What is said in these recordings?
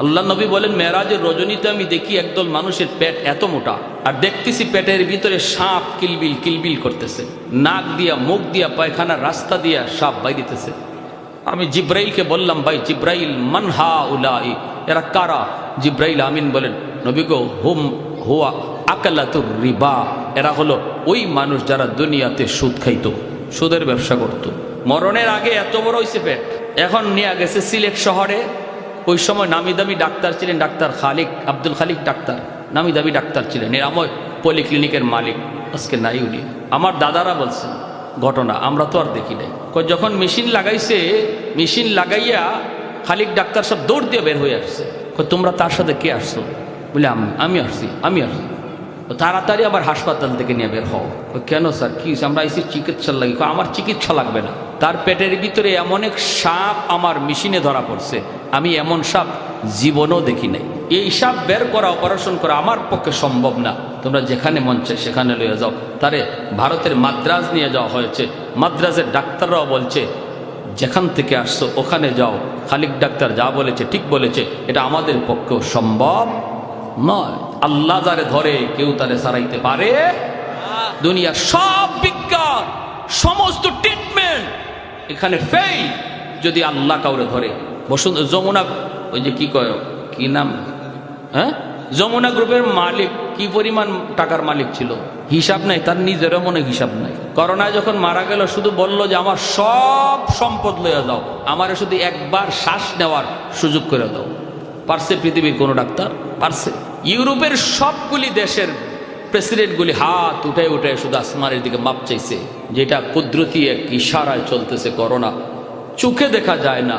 আল্লাহ নবী বলেন, মেরাজের রজনীতে আমি দেখি একদল মানুষের পেট এত মোটা, আর দেখতেছি পেটের ভিতরে সাপ কিলবিল কিলবিল করতেছে, নাক দিয়া মুখ দিয়া পায়খানার রাস্তা দিয়া সাপ বাইরিতেছে। আমি জিব্রাইলকে বললাম, ভাই জিব্রাইল, মান হা উলাই, এরা কারা? জিব্রাইল আমিন বলেন, নবী গো, হুম হুয়া আকালাতুর রিবা, এরা হলো ওই মানুষ যারা দুনিয়াতে সুদ খাইতো, সুদের ব্যবসা করত। মরণের আগে এত বড় হয়েছে পেট, এখন নিয়ে গেছে সিলেট শহরে। ওই সময় নামি দামি ডাক্তার ছিলেন, ডাক্তার খালিক, আব্দুল খালিক ডাক্তার, নামি দামি ডাক্তার ছিলেন, নিরাময় পলিক্লিনিকের মালিক। আজকে নাই উনি। আমার দাদারা বলছেন ঘটনা, আমরা তো আর দেখি নাই। যখন মেশিন লাগাইছে, মেশিন লাগাইয়া খালিক ডাক্তার সব দৌড় দিয়ে বের হয়ে আসছে। তোমরা তার সাথে কে আসছো? বলে আমি আসছি। তাড়াতাড়ি আবার হাসপাতাল থেকে নিয়ে বের হও। কেন স্যার, কি? আমরা আইসি চিকিৎসা লাগি। আমার চিকিৎসা লাগবে না, তার পেটের ভিতরে এমন এক সাপ আমার মেশিনে ধরা পড়ছে, আমি এমন সাপ জীবনও দেখি নাই। এই সাপ বের করা, অপারেশন করা আমার পক্ষে সম্ভব না। তোমরা যেখানে মন চায় সেখানে লইয়া যাও। তারে ভারতের মাদ্রাজ নিয়ে যাওয়া হয়েছে। মাদ্রাজের ডাক্তাররাও বলছে, যেখান থেকে আসছো ওখানে যাও। খালিক ডাক্তার যা বলেছে ঠিক বলেছে, এটা আমাদের পক্ষেও সম্ভব নয়। আল্লাহ যারে ধরে কেউ তারে সারাইতে পারে। দুনিয়ার সব বিজ্ঞান, সমস্ত ট্রিটমেন্ট এখানে ফেল যদি আল্লাহ কাউরে ধরে। যমুনা, ওই যে কি কয়, কি নাম, হ্যাঁ, যমুনা গ্রুপের মালিক কি পরিমাণ টাকার মালিক ছিল, হিসাব নাই। তার নিজেরও মনে হিসাব নাই। করোনায় যখন মারা গেল, শুধু বলল যে আমার সব সম্পদ লইয়া দাও, আমারে শুধু একবার শ্বাস নেওয়ার সুযোগ করে দাও। পারছে পৃথিবীর কোন ডাক্তার? পারছে? ইউরোপের সবগুলি দেশের প্রেসিডেন্টগুলি হাত উঠে উঠে শুধু আসমানের দিকে মাপ চাইছে, যেটা কুদরতি এক ইশারায় চলতেছে। করোনা চোখে দেখা যায় না,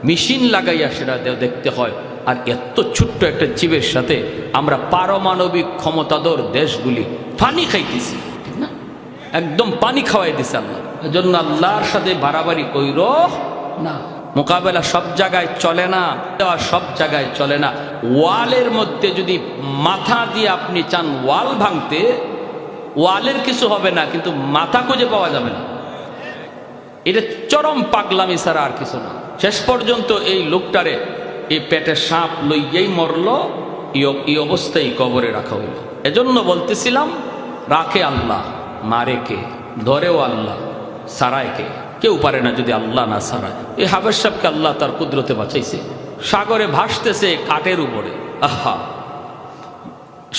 মেশিন লাগাইয়া সেটা দেখতে হয়। আর এত ছোট্ট একটা জীবের সাথে আমরা পারমাণবিক ক্ষমতাধর দেশগুলি পানি খাইতেছি, ঠিক না? একদম পানি খাওয়াই দিছে আল্লাহ। এজন্য আল্লাহর সাথে বাড়াবাড়ি কইর না। মোকাবেলা সব জায়গায় চলে না, সব জায়গায় চলে না। ওয়ালের মধ্যে যদি মাথা দিয়ে আপনি চান ওয়াল ভাঙতে, ওয়ালের কিছু হবে না, কিন্তু মাথা খুঁজে পাওয়া যাবে না। এটা চরম পাগলামি ছাড়া আর কিছু না। শেষ পর্যন্ত এই লোকটারে এই পেটে সাপ লইয়াই মরল, এই অবস্থায় কবরে রাখা হইল। এজন্য বলতেছিলাম, রাখে আল্লাহ, মারে কে? ধরেও আল্লাহ, সারায় কে? কেউ পারে না যদি আল্লাহ না সারায়। এই হাফেজ সাহেবকে আল্লাহ তার কুদরতে বাঁচাইছে। সাগরে ভাসতেছে কাঠের উপরে। আহা,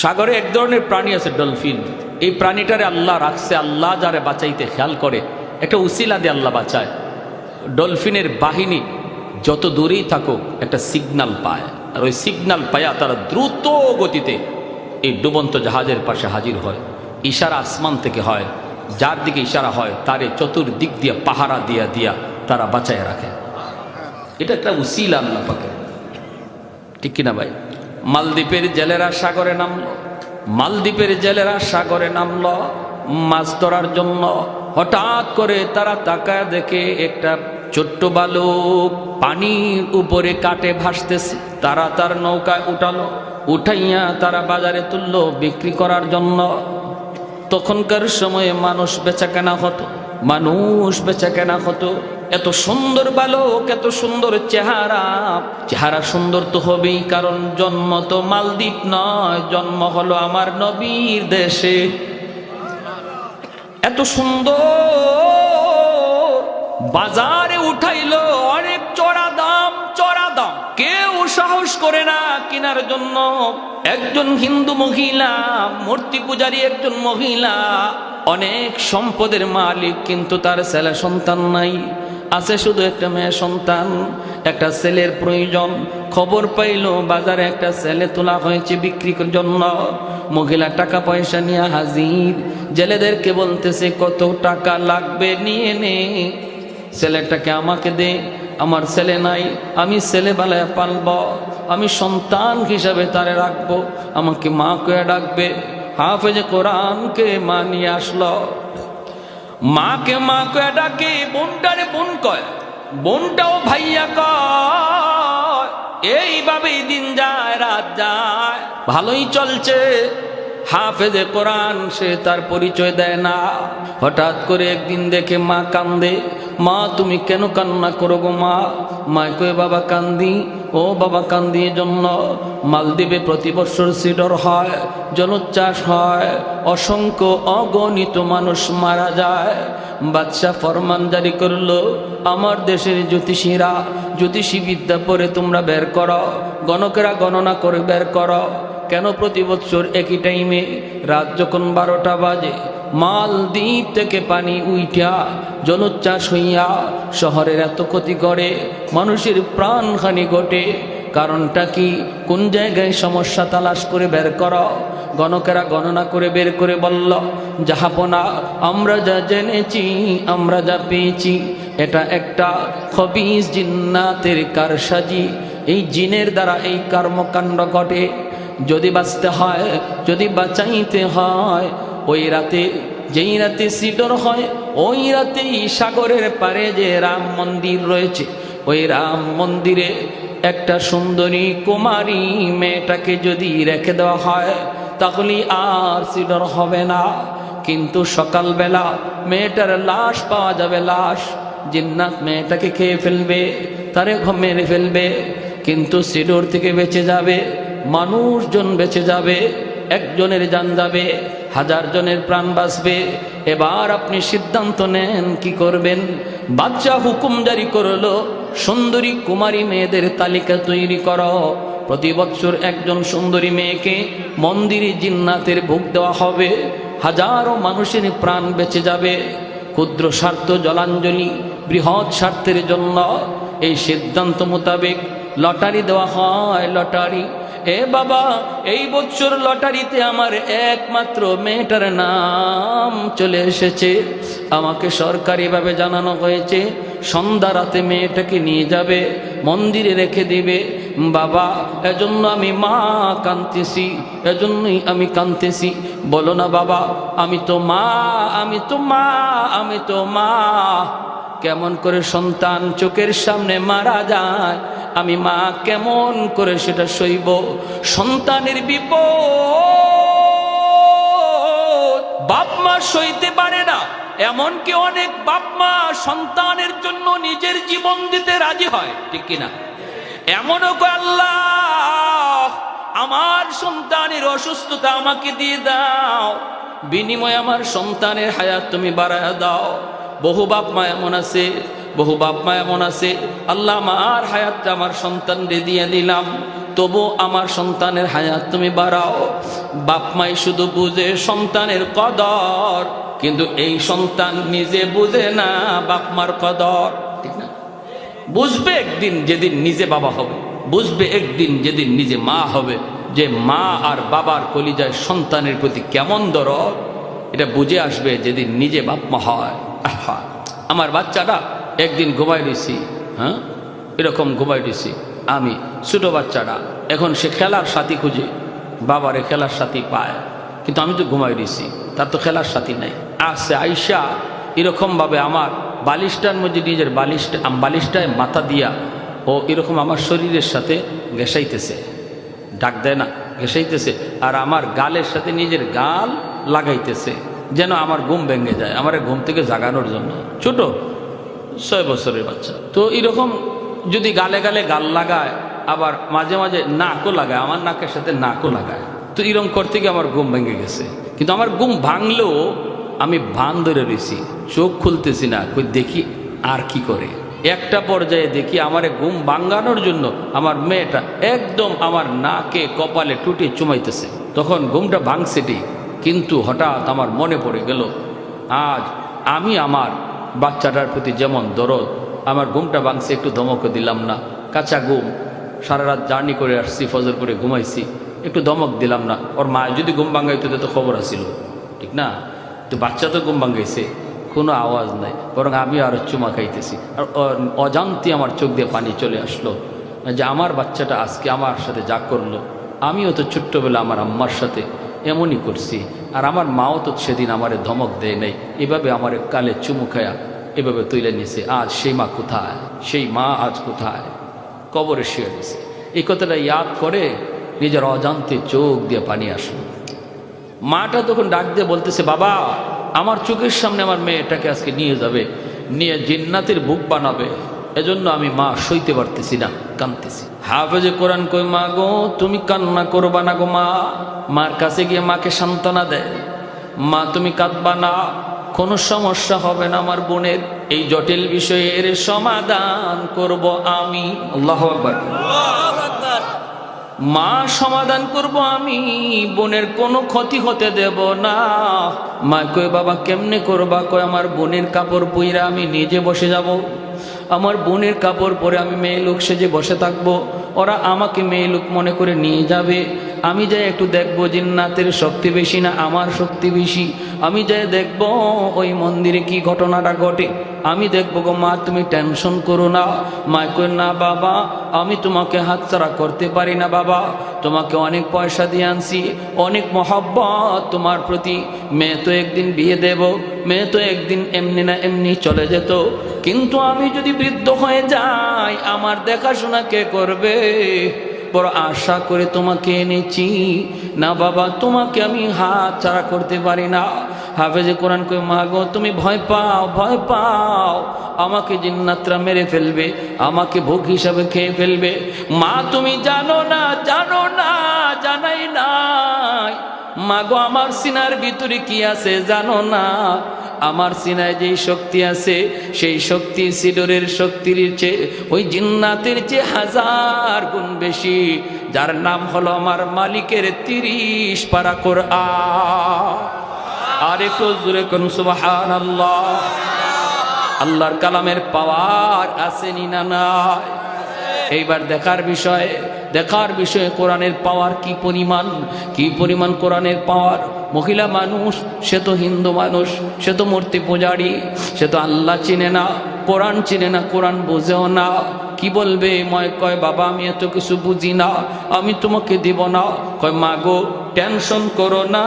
সাগরে এক ধরনের প্রাণী আছে ডলফিন। এই প্রাণীটারে আল্লাহ রাখছে। আল্লাহ যারে বাঁচাইতে খেয়াল করে, একটা উসিলা দিয়ে আল্লাহ বাঁচায়। ডলফিনের বাহিনী যত দূরেই থাকুক একটা সিগন্যাল পায়, আর ওই সিগন্যাল পায়া তারা দ্রুত গতিতে এই ডুবন্ত জাহাজের পাশে হাজির হয়। ইশারা আসমান থেকে হয়, যার দিকে ইশারা হয় তারে চতুর্দিক দিয়ে পাহারা দিয়া দিয়া তারা বাঁচায় রাখে। এটা একটা উসিলা আল্লাহ পাকের, ঠিক কিনা ভাই? মালদ্বীপের জেলেরা সাগরে নামলো, মালদ্বীপের জেলেরা সাগরে নামলো মাছ ধরার জন্য। হঠাৎ করে তারা তাকায় দেখে একটা ছোট্ট বালক পানির উপরে কাটে ভাসতেছে। তারা তার নৌকায় উঠালো, উঠাইয়া তারা বাজারে তুললো বিক্রি করার জন্য। তখনকার সময়ে মানুষ বেচাকেনা হতো, মানুষ বেচাকেনা হতো। এত সুন্দর বালক, এত সুন্দর চেহারা, চেহারা সুন্দর তো হবেই, কারণ জন্ম তো মালদ্বীপ নয়, জন্ম হলো আমার নবীর দেশে। এত সুন্দর বাজারে উঠাইলো অনেক চড়া দাম, চড়া দাম। কেউ সাহস করে না কেনার জন্য। একজন হিন্দু মহিলা, মূর্তি পূজারী একজন মহিলা, অনেক সম্পদের মালিক, কিন্তু তার ছেলে সন্তান নাই, আছে শুধু একটা মেয়ে সন্তান। একটা ছেলের প্রয়োজন। খবর পাইলো বাজারে একটা ছেলে তোলা হয়েছে বিক্রির জন্য। মহিলা টাকা পয়সা নিয়ে হাজির। জেলেদেরকে বলতেছে, কত টাকা লাগবে নিয়ে নে, ছেলেটাকে আমাকে দে, আমার ছেলে নাই, আমি ছেলে বেলায় পালব, আমি সন্তান হিসাবে তারে রাখবো, আমাকে মা কয়ে ডাকবে। হাফেজে কোরআনকে মা নিয়ে আসলো, মাকে মা কয়ে ডাকে, বোনটারে বোন কয়, বোনটাও ভাইয়া কয়। এইভাবেই দিন যায়, রাত যায়, ভালোই চলছে। হাফেজে কোরআন, সে তার পরিচয় দেয় না। হঠাৎ করে একদিন দেখে মা কান্দে। মা তুমি কেন কান্না করো গো মা? মা কয়ে বাবা কান্দি। ও বাবা কান্দি জন্য মালদ্বীপে প্রতি বছর সিডর হয়, জলোচ্ছ্বাস হয়, অসংখ্য অগণিত মানুষ মারা যায়। বাদশাহ ফরমান জারি করলো, আমার দেশের জ্যোতিষীরা জ্যোতিষী বিদ্যা পড়ে তোমরা বের করো, গণকেরা গণনা করে বের করো, কেন প্রতি বছর একই টাইমে রাত যখন 12টা বাজে মালদ্বীপ থেকে পানি উইঠা জলোচ্ছ্বাস হইয়া শহরের এত ক্ষতি করে, মানুষের প্রাণহানি ঘটে? কারণটা কি? কোন জায়গায় সমস্যা তালাশ করে বের করো। গণকেরা গণনা করে বের করে বলল, জাহাপনা আমরা যা জেনেছি, আমরা যা পেয়েছি, এটা একটা খবিস জিন্নাতের কারসাজি। এই জিনের দ্বারা এই কর্মকাণ্ড ঘটে। যদি বাঁচতে হয়, যদি বাঁচাইতে হয়, ওই রাতে, যেই রাতে সিডর হয়, ওই রাতেই সাগরের পারে যে রাম মন্দির রয়েছে, ওই রাম মন্দিরে একটা সুন্দরী কুমারী মেয়েটাকে যদি রেখে দেওয়া হয়, তাহলে আর সিডর হবে না। কিন্তু সকালবেলা মেয়েটার লাশ পাওয়া যাবে, লাশ। জিন্নাত মেয়েটাকে খেয়ে ফেলবে, তারে মেরে ফেলবে, কিন্তু সিডর থেকে বেঁচে যাবে মানুষজন, বেঁচে যাবে, একজনের জান যাবে, 1000 জনের প্রাণ বাঁচবে। এবার আপনি সিদ্ধান্ত নেন কি করবেন। বাদশাহ হুকুম জারি করলো, সুন্দরী কুমারী মেয়েদের তালিকা তৈরি করো। প্রতি বছর একজন সুন্দরী মেয়েকে মন্দিরে জিন্নাতের ভোগ দেওয়া হবে, হাজারো মানুষের প্রাণ বেঁচে যাবে। ক্ষুদ্র স্বার্থ জলাঞ্জলি, বৃহৎ স্বার্থের জন্য এই সিদ্ধান্ত মোতাবেক লটারি দেওয়া হয়। লটারি। এ বাবা, এই বছর লটারিতে আমার একমাত্র মেয়েটার নাম চলে এসেছে। আমাকে সরকারিভাবে জানানো হয়েছে সন্ধ্যা রাতে মেয়েটাকে নিয়ে যাবে, মন্দিরে রেখে দিবে। বাবা, এজন্য আমি মা কাঁদতেছি, এজন্যই আমি কাঁদতেছি। বলো না বাবা, আমি তো মা, আমি তো মা, আমি তো মা। কেমন করে সন্তান চোখের সামনে মারা যায়, আমি মা কেমন করে সেটা সইব? সন্তানের বিপদ বাপ মা সইতে পারে না। এমনকি অনেক বাপ মা সন্তানের জন্য নিজের জীবন দিতে রাজি হয়, ঠিক কিনা? এমনও কয়, আল্লাহ আমার সন্তানের অসুস্থতা আমাকে দিয়ে দাও, বিনিময়ে আমার সন্তানের হায়াত তুমি বাড়ায় দাও। বহু বাপ মা এমন আছে, বহু বাপ মা এমন আছে, আল্লাহ আমার হায়াতটা আমার সন্তানকে দিয়ে দিলাম, তবু আমার সন্তানের হায়াত তুমি বাড়াও। বাপ মাই শুধু বুঝে সন্তানের কদর, কিন্তু এই সন্তান নিজে বুঝে না বাপ মার কদর, ঠিক না? বুঝবে একদিন যেদিন নিজে বাবা হবে, বুঝবে একদিন যেদিন নিজে মা হবে, যে মা আর বাবার কলিজায় সন্তানের প্রতি কেমন দরদ, এটা বুঝে আসবে যেদিন নিজে বাপ মা হয়। আহা, আমার বাচ্চাটা একদিন ঘুমাই দিছি, হ্যাঁ এরকম ঘুমাই দিছি আমি, ছোট বাচ্চাটা এখন সে খেলার সাথী খুঁজে, বাবারে খেলার সাথী পায়, কিন্তু আমি তো ঘুমাই দিছি, তার তো খেলার সাথী নাই। আসছে আইসা এরকমভাবে আমার বালিশটার মধ্যে নিজের বালিশটায় মাথা দিয়া ও এরকম আমার শরীরের সাথে ঘেঁষাইতেছে, ডাক দেয় না, ঘেঁষাইতেছে, আর আমার গালের সাথে নিজের গাল লাগাইতেছে, যেন আমার ঘুম ভেঙে যায়, আমার ঘুম থেকে জাগানোর জন্য। ছোট 6 বছরের বাচ্চা তো এরকম যদি গালে গালে গাল লাগায়, আবার মাঝে মাঝে নাকও লাগায়, আমার নাকের সাথে নাকও লাগায়, তো এরকম করতে গিয়ে আমার ঘুম ভেঙে গেছে। কিন্তু আমার ঘুম ভাঙলেও আমি ভান ধরে রয়েছি, চোখ খুলতেছি না, কই দেখি আর কি করে। একটা পর্যায়ে দেখি আমার ঘুম ভাঙানোর জন্য আমার মেয়েটা একদম আমার নাকে কপালে টুটি চুমাইতেছে। তখন ঘুমটা ভাঙছে ঠিক, কিন্তু হঠাৎ আমার মনে পড়ে গেল, আজ আমি আমার বাচ্চাটার প্রতি যেমন দরদ, আমার ঘুমটা ভাঙছে, একটু ধমক দিলাম না? কাঁচা ঘুম, সারা রাত জার্নি করে আসছি, ফজর করে ঘুমাইছি, একটু ধমক দিলাম না? ওর মা যদি ঘুম ভাঙাইতো তো খবর আসিল, ঠিক না? তো বাচ্চা তো ঘুম ভাঙাইছে, কোনো আওয়াজ নাই, বরং আমি আরো চুমা খাইতেছি, আর অজান্তে আমার চোখ দিয়ে পানি চলে আসলো যে আমার বাচ্চাটা আজকে আমার সাথে যা করলো, আমিও তো ছোট্টবেলা আমার আম্মার সাথে এমনই করছি, আর আমার মাও তো সেদিন আমারে ধমক দেয় নাই, এভাবে আমার কালে চুমু খায়া এভাবে তুলে নিছে। আজ সেই মা কোথায়? সেই মা আজ কোথায়? কবরে শুয়ে দিছে। এই কথাটা ইয়াদ করে নিজের অজান্তে চোখ দিয়ে পানি আসলো। মাটা তখন ডাক দিয়ে বলতেছে, বাবা আমার চোখের সামনে আমার মেয়েটাকে আজকে নিয়ে যাবে, নিয়ে জিন্নাতের বুক বানাবে, এজন্য আমি মা সইতে পারতেছি না, কাঁদতেছি। হাফেজে কোরআন কই, মা গো তুমি কান্না করবা না গো মা। মার কাছে গিয়ে মাকে সান্ত্বনা দেয়, মা তুমি কাঁদবা না, কোনো সমস্যা হবে না আমার বোনের, এই জটিল বিষয়ের সমাধান করব আমি। আল্লাহু আকবার। মা সমাধান করব আমি, বোনের কোনো ক্ষতি হতে দেব না। মা কই, বাবা কেমনে করবা? কয় আমার বোনের কাপড় পইরা আমি নিজে বসে যাব, আমার বোনের কাপড় পরে আমি মেয়ে লোক সেজে বসে থাকবো, ওরা আমাকে মেয়ে লোক মনে করে নিয়ে যাবে, আমি যাই একটু দেখবো জিন্নাতের শক্তি বেশি না আমার শক্তি বেশি, আমি যাই দেখবো ওই মন্দিরে কি ঘটনাটা ঘটে, আমি দেখবো গো মা, তুমি টেনশন করো না। মা কই, না বাবা আমি তোমাকে হাতছাড়া করতে পারি না বাবা, তোমাকে অনেক পয়সা দিয়ে আনছি, অনেক মহব্বত তোমার প্রতি, মেয়ে তো একদিন বিয়ে দেব, মেয়ে তো একদিন এমনি না এমনি চলে যেত, কিন্তু আমি যদি বৃদ্ধ হয়ে যাই আমার দেখাশোনা কে করবে? বড় আশা করে তোমাকে এনেছি, না বাবা তোমাকে আমি হাত ছাড়া করতে পারি না। হাফেজে কোরআন কই, মা গো তুমি ভয় পাও, ভয় পাও, আমাকে জিন্নাতরা মেরে ফেলবে, আমাকে ভোগ হিসাবে খেয়ে ফেলবে। মা তুমি জানো না, জানো না, জানাই নাই। মা গো আমার সিনার ভিতরে কি আছে জানো না? আমার সিনায় যেই শক্তি আছে সেই শক্তি সিডরের শক্তির চেয়ে, ওই জিন্নাতের চেয়ে 1000 গুণ বেশি, যার নাম হলো আমার মালিকের 30 পারা কোরআন। আর একটু জোরে কোন সুবহানাল্লাহ। আল্লাহর কালামের পাওয়ার আসেনি না নাই? এইবার দেখার বিষয়ে কোরআনের পাওয়ার কি পরিমাণ, কি পরিমাণ কোরআনের পাওয়ার। মহিলা মানুষ, সে তো হিন্দু মানুষ, সে তো মূর্তি পূজারি, সে তো আল্লাহ চিনে না, কোরআন চিনে না, কোরআন বোঝেও না, কি বলবে? ময় কয়, বাবা আমি এত কিছু বুঝি না, আমি তোমাকে দিব না। কয়, মা গো টেনশন করো না,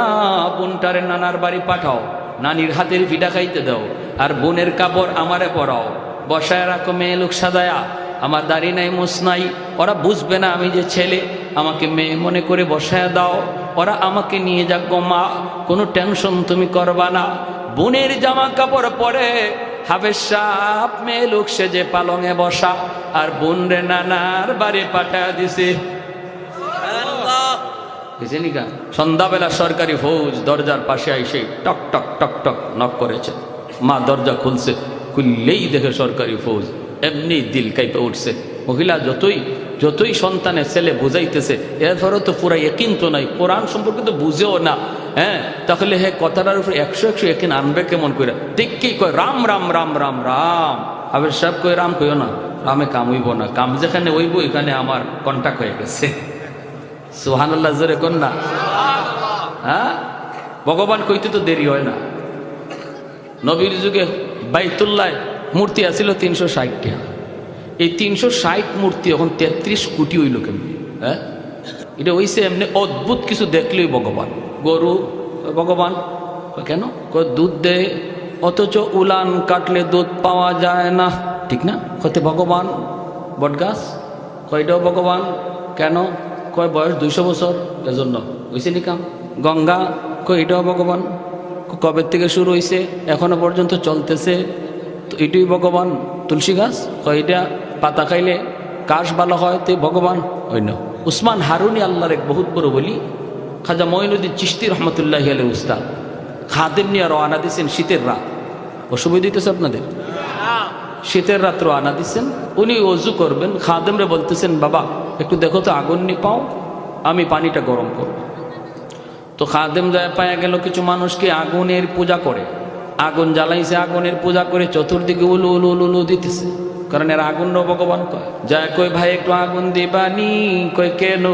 বোনটারে নানার বাড়ি পাঠাও, নানির হাতের পিঠা খাইতে দাও, আর বোনের কাপড় আমারে পরাও, বসায় রাখো মেয়ে লোক সাজায়া, আমার দাড়ি নাই মুছ নাই, ওরা বুঝবে না আমি যে ছেলে, আমাকে মেয়ে মনে করে বসায় দাও, ওরা আমাকে নিয়ে যাক গো মা, কোনো টেনশন তুমি করবা না। বোনের জামা কাপড় পরে হাফেজ সাহেব মেয়ে লোক সেজে পালঙে বসা, আর বোন রে নানার বাড়ি পাঠায় দিছে। সন্ধ্যাবেলা সরকারি ফৌজ দরজার পাশে আইসে টক টক টক টক নক করেছে। মা দরজা খুলছে, খুললেই দেখে সরকারি ফৌজ, এমনি দিল কাইপে উঠছে। মহিলা যতই সন্তানের ছেলে বুঝাইতেছে, এরপরও তো পুরা একিন তো নাই, কোরআন সম্পর্কে তো বুঝেও না, হ্যাঁ, তাহলে হ্যাঁ কথাটার উপরে 100 একিন আনবে কেমন করে? দেখকেই কয় রাম রাম রাম রাম রাম। হাফেজ সাহেব কই, রাম কইও না, রামে কাম হইব না, কাম যেখানে হইব এখানে আমার কন্টাক্ট হয়ে গেছে। সুবহানাল্লাহ জোরে কোন না? হ্যাঁ, ভগবান কইতে তো দেরি হয় না। নবীর যুগে বাইতুল্লাহ মূর্তি আছিল 360টা, এই 360 মূর্তি এখন 33 কোটি হইল কেমনি? হ্যাঁ, এটা হইছে এমনি অদ্ভুত কিছু দেখলেই ভগবান। গরু ভগবান কেন? দুধ দেয়, অথচ উলান কাটলে দুধ পাওয়া যায় না, ঠিক না? কতে ভগবান। বটগাছ কয়টাও ভগবান। কেন? কয় বয়স 200 বছর, এজন্য হয়েছে নি কাম। গঙ্গা কয় এটাও ভগবান, কবে থেকে শুরু হয়েছে এখনো পর্যন্ত চলতেছে, তো এটাই ভগবান। তুলসী গাছ কয় এটা পাতা খাইলে কাশ ভালো হয়, তো ভগবান অন্য। উসমান হারুনি আল্লাহর এক বহুত বড় বলি, খাজা মঈনুদ্দিন চিশতি রহমতুল্লাহি আলাইহি উস্তাদ খাদেম নিয়ে রওনা দিয়েছেন শীতের রাত। অসুবিধা হইতেছে আপনাদের? শীতের রাত রওনা দিচ্ছেন, উনি অজু করবেন, খাদেমরে বলতেছেন বাবা একটু দেখো তো আগুন নি পাও, আমি পানিটা গরম করব। তো খাদেম যায় পায়া গেল কিছু মানুষকে আগুনের পূজা করে, আগুন জ্বালাইছে, আগুনের পূজা করে চতুর্দিকে উলু উলু উলু উলু দিতেছে, কারণ এর আগুন ভগবান কয়। যায় কই ভাই একটু আগুন দিবানি? কয় কেন?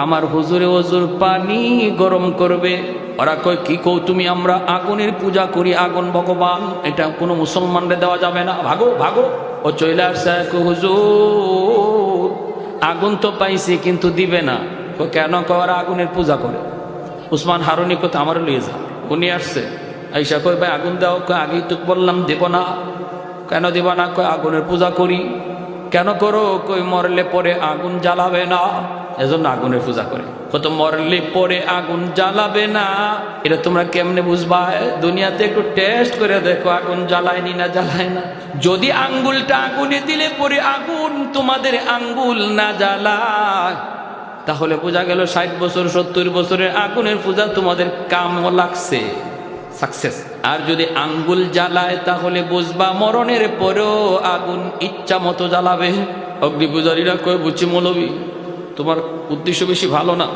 আমার হুজুরে ওজুর পানি গরম করবে। ওরা কয় কি কও তুমি? আমরা আগুনের পূজা করি, আগুন ভগবান, এটা কোনো মুসলমানরে দেওয়া যাবে না, ভাগো ভাগো। ও চলে আসছে, হুজুর আগুন তো পাইছি কিন্তু দিবে না। কেন? ওরা আগুনের পূজা করে। উসমান হারুনি কত আমার লিয়ে যা, উনি আসছে আইসা কয় ভাই আগুন দাও। আগেই তো বললাম দেব না। কেন দেব না? কয় আগুনের পূজা করি। কেন করো? কই মরলে পরে আগুন জ্বালাবে না, এজন্য আগুনের পূজা করে। কত মরলে পরে আগুন জ্বালাবে না, এটা তোমরা কেমনে বুঝবা? দুনিয়াতে একটু টেস্ট করে দেখো আগুন জ্বালায়নি না জ্বালায় না। যদি আঙ্গুলটা আগুনে দিলে পরে আগুন তোমাদের আঙ্গুল না জ্বালায়, তাহলে বোঝা গেল 60 বছর 70 বছরের আগুনের পূজা তোমাদের কামও লাগছে, সাকসেস। আর যদি আঙ্গুল জ্বালায় তাহলে বুঝবা মরণের পরেও আগুন ইচ্ছা মতো জ্বালাবে। অগ্নি পূজারীরা কয়, বুঝছি মৌলবী, তোমার উদ্দেশ্য বেশি ভালো না,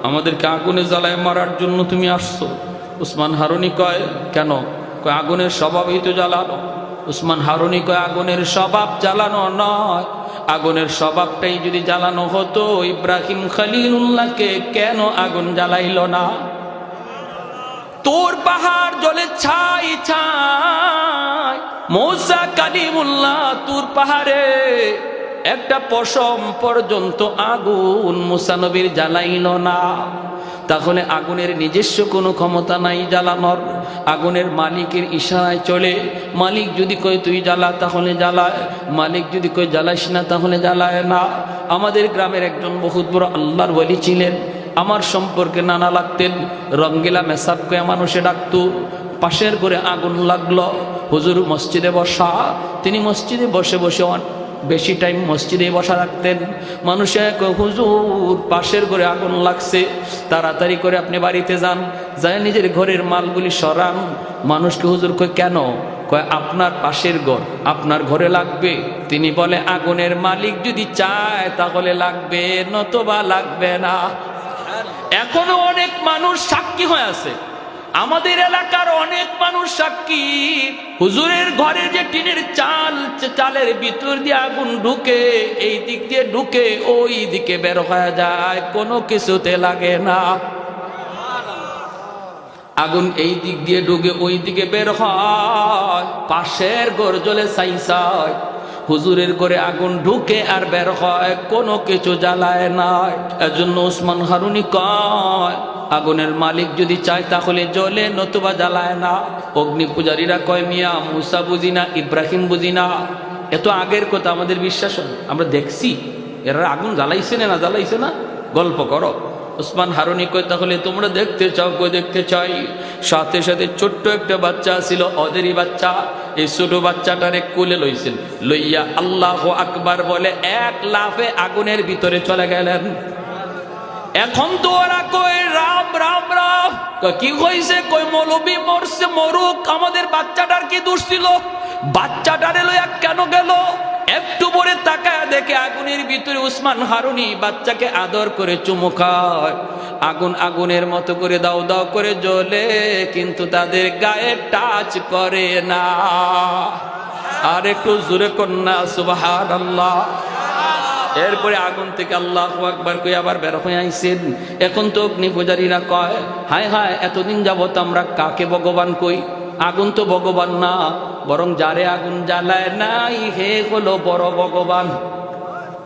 আমাদেরকে আগুনে জ্বালায় মারার জন্য তুমি আসছো। উসমান হারুনি কয়, কেন? কয় আগুনের স্বভাবই তো জ্বালানো। উসমান হারুনি কয়, আগুনের স্বভাব জ্বালানো নয়, আগুনের স্বভাবটাই যদি জ্বালানো হতো, ইব্রাহিম খলিলুল্লাহকে কেন আগুন জ্বালাইল না? তোর পাহাড় জলে ছাই ছাই, মূসা কালিমুল্লাহ তুর পাহাড়ে একটা পশম পর্যন্ত আগুন মূসা নবীর জ্বালাইল না। তাহলে আগুনের নিজস্ব কোনো ক্ষমতা নাই জ্বালানোর, আগুনের মালিকের ইশারায় চলে। মালিক যদি কয় তুই জ্বালা তাহলে জ্বালায়, মালিক যদি কয় জ্বালাইস না তাহলে জ্বালায় না। আমাদের গ্রামের একজন বহুত বড় আল্লাহর ওয়ালি ছিলেন, আমার সম্পর্কে নানা লাগতেন, রঙ্গিলা মেসাবকে মানুষে ডাকতো। পাশের করে আগুন লাগলো, হুজুর মসজিদে বসা, তিনি মসজিদে বসে বসে বেশি টাইম মসজিদে বসা রাখতেন। মানুষে কয়, হুজুর পাশের ঘরে আগুন লাগছে, তাড়াতাড়ি করে আপনি বাড়িতে যান, যায় নিজের ঘরের মালগুলি সরান। মানুষকে হুজুর কয়, কেন? কয় আপনার পাশের ঘর আপনার ঘরে লাগবে। তিনি বলে, আগুনের মালিক যদি চায় তাহলে লাগবে, নতবা লাগবে না। এখনো অনেক মানুষ সাক্ষী হয়ে আছে, আমাদের এলাকার অনেক মানুষ সাক্ষী। হুজুরের ঘরে যে টিনের চালের ভিতর দিয়ে আগুন ঢুকে, এই দিক দিয়ে ঢুকে ওই দিকে বের হয়ে যায়, কোনো কিছুতে লাগে না। আগুন এই দিক দিয়ে ঢুকে ওই দিকে বের হয়, পাশের ঘর জ্বলে ছাই। হুজুরের ঘরে আগুন ঢুকে আর বের হয়, কোনো কিছু জ্বালায় নাই। এজন্য উসমান হারুনি কয়, আগুনের মালিক যদি চায় তাহলে জ্বলে, নতুবা জ্বালায় না। অগ্নি পূজারীরা কয়, মিয়া মুসা বুঝি না, ইব্রাহিম বুঝি না, এত আগের কথা আমাদের বিশ্বাস, আমরা দেখছি এরা আগুন জ্বালাইছে না জ্বালাইছে না, গল্প করো। উসমান হারুনি কয়, তাহলে তোমরা দেখতে চাও? কই দেখতে চাই। সাথে সাথে ছোট্ট একটা বাচ্চা ছিল, ওদেরই বাচ্চা, এই ছোট বাচ্চাটারে কোলে লইছেন, লইয়া আল্লাহু আকবার বলে এক লাফে আগুনের ভিতরে চলে গেলেন। এখন তো ওরা কই রাম রাম রাম, কি হয়েছে? কই মৌলবী মরছে, মরুক, আমাদের বাচ্চাটার কি দোষ ছিল? বাচ্চাটারে লইয়া কেন গেল? একটু পরে তাকায় দেখে আগুনের ভিতরে উসমান হারুনি বাচ্চাকে আদর করে চুমু খায়। আগুন আগুনের মতো করে দাও দাও করে জ্বলে, কিন্তু তাদের গায়ে টাচ করে না। আর একটু জোরে কন্যা সুবহানাল্লাহ। এরপরে আগুন থেকে আল্লাহু আকবার কই আবার বের হয়ে আইছেন। এখন তো অগ্নি পূজারীরা কয়, হায় হায়, এতদিন যাবত আমরা কাকে ভগবান কই? আগুন তো ভগবান না, বরং যারে আগুন জ্বালায় নাই হে হলো বড় ভগবান।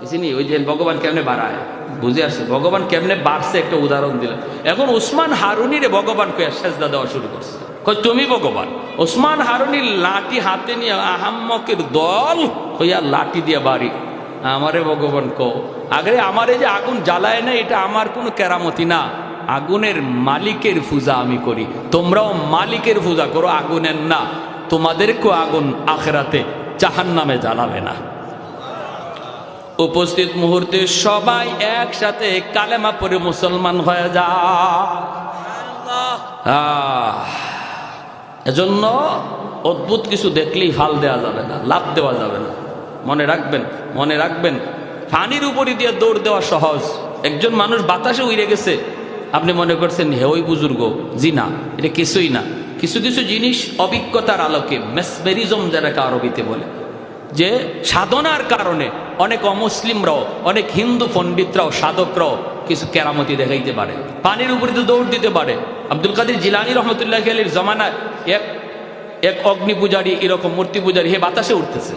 বুঝিনি? ওই যে ভগবান কেমনে বাড়ায়, বুঝে আসছে ভগবান কেমনে বাড়ছে, একটা উদাহরণ দিলাম। এখন উসমান হারুনিরে ভগবান কইয়া সেজদা দেওয়া শুরু করছে, কই তুমি ভগবান। উসমান হারুনির লাঠি হাতে নিয়ে আহাম্মকের দল হইয়া লাঠি দিয়ে বাড়ি, আমারে ভগবান কও। আগে আমারে যে আগুন জ্বালায় না, এটা আমার কোনো কেরামতি না, আগুনের মালিকের পূজা আমি করি। তোমরাও মালিকের পূজা করো, আগুনের না। তোমাদেরকেও আগুন আখিরাতে জাহান্নামে জ্বালাবে না। উপস্থিত মুহূর্তে সবাই একসাথে কালেমা পড়ে মুসলমান হয়ে যায়। এজন্য অদ্ভুত কিছু দেখলেই ফাল দেওয়া যাবে না, লাভ দেওয়া যাবে না। মনে রাখবেন, মনে রাখবেন, পানির উপরে দিয়ে দৌড় দেওয়া সহজ। একজন মানুষ বাতাসে উড়ে গেছে, আপনি মনে করছেন হে ওই বুজুর্গ, জি না, এটা কিছুই না। কিছু কিছু জিনিস অভিজ্ঞতার আলোকে, মেসমেরিজম যেটাকে আরবিতে বলে, যে সাধনার কারণে অনেক অমুসলিমরাও, অনেক হিন্দু পণ্ডিতরাও, সাধকরাও কিছু কেরামতি দেখাইতে পারে, পানির উপরে তো দৌড় দিতে পারে। আব্দুল কাদের জিলানী রহমতুল্লাহ আলাইহির জমানায় এক অগ্নি পূজারী, এরকম মূর্তি পূজারী, হে বাতাসে উঠতেছে।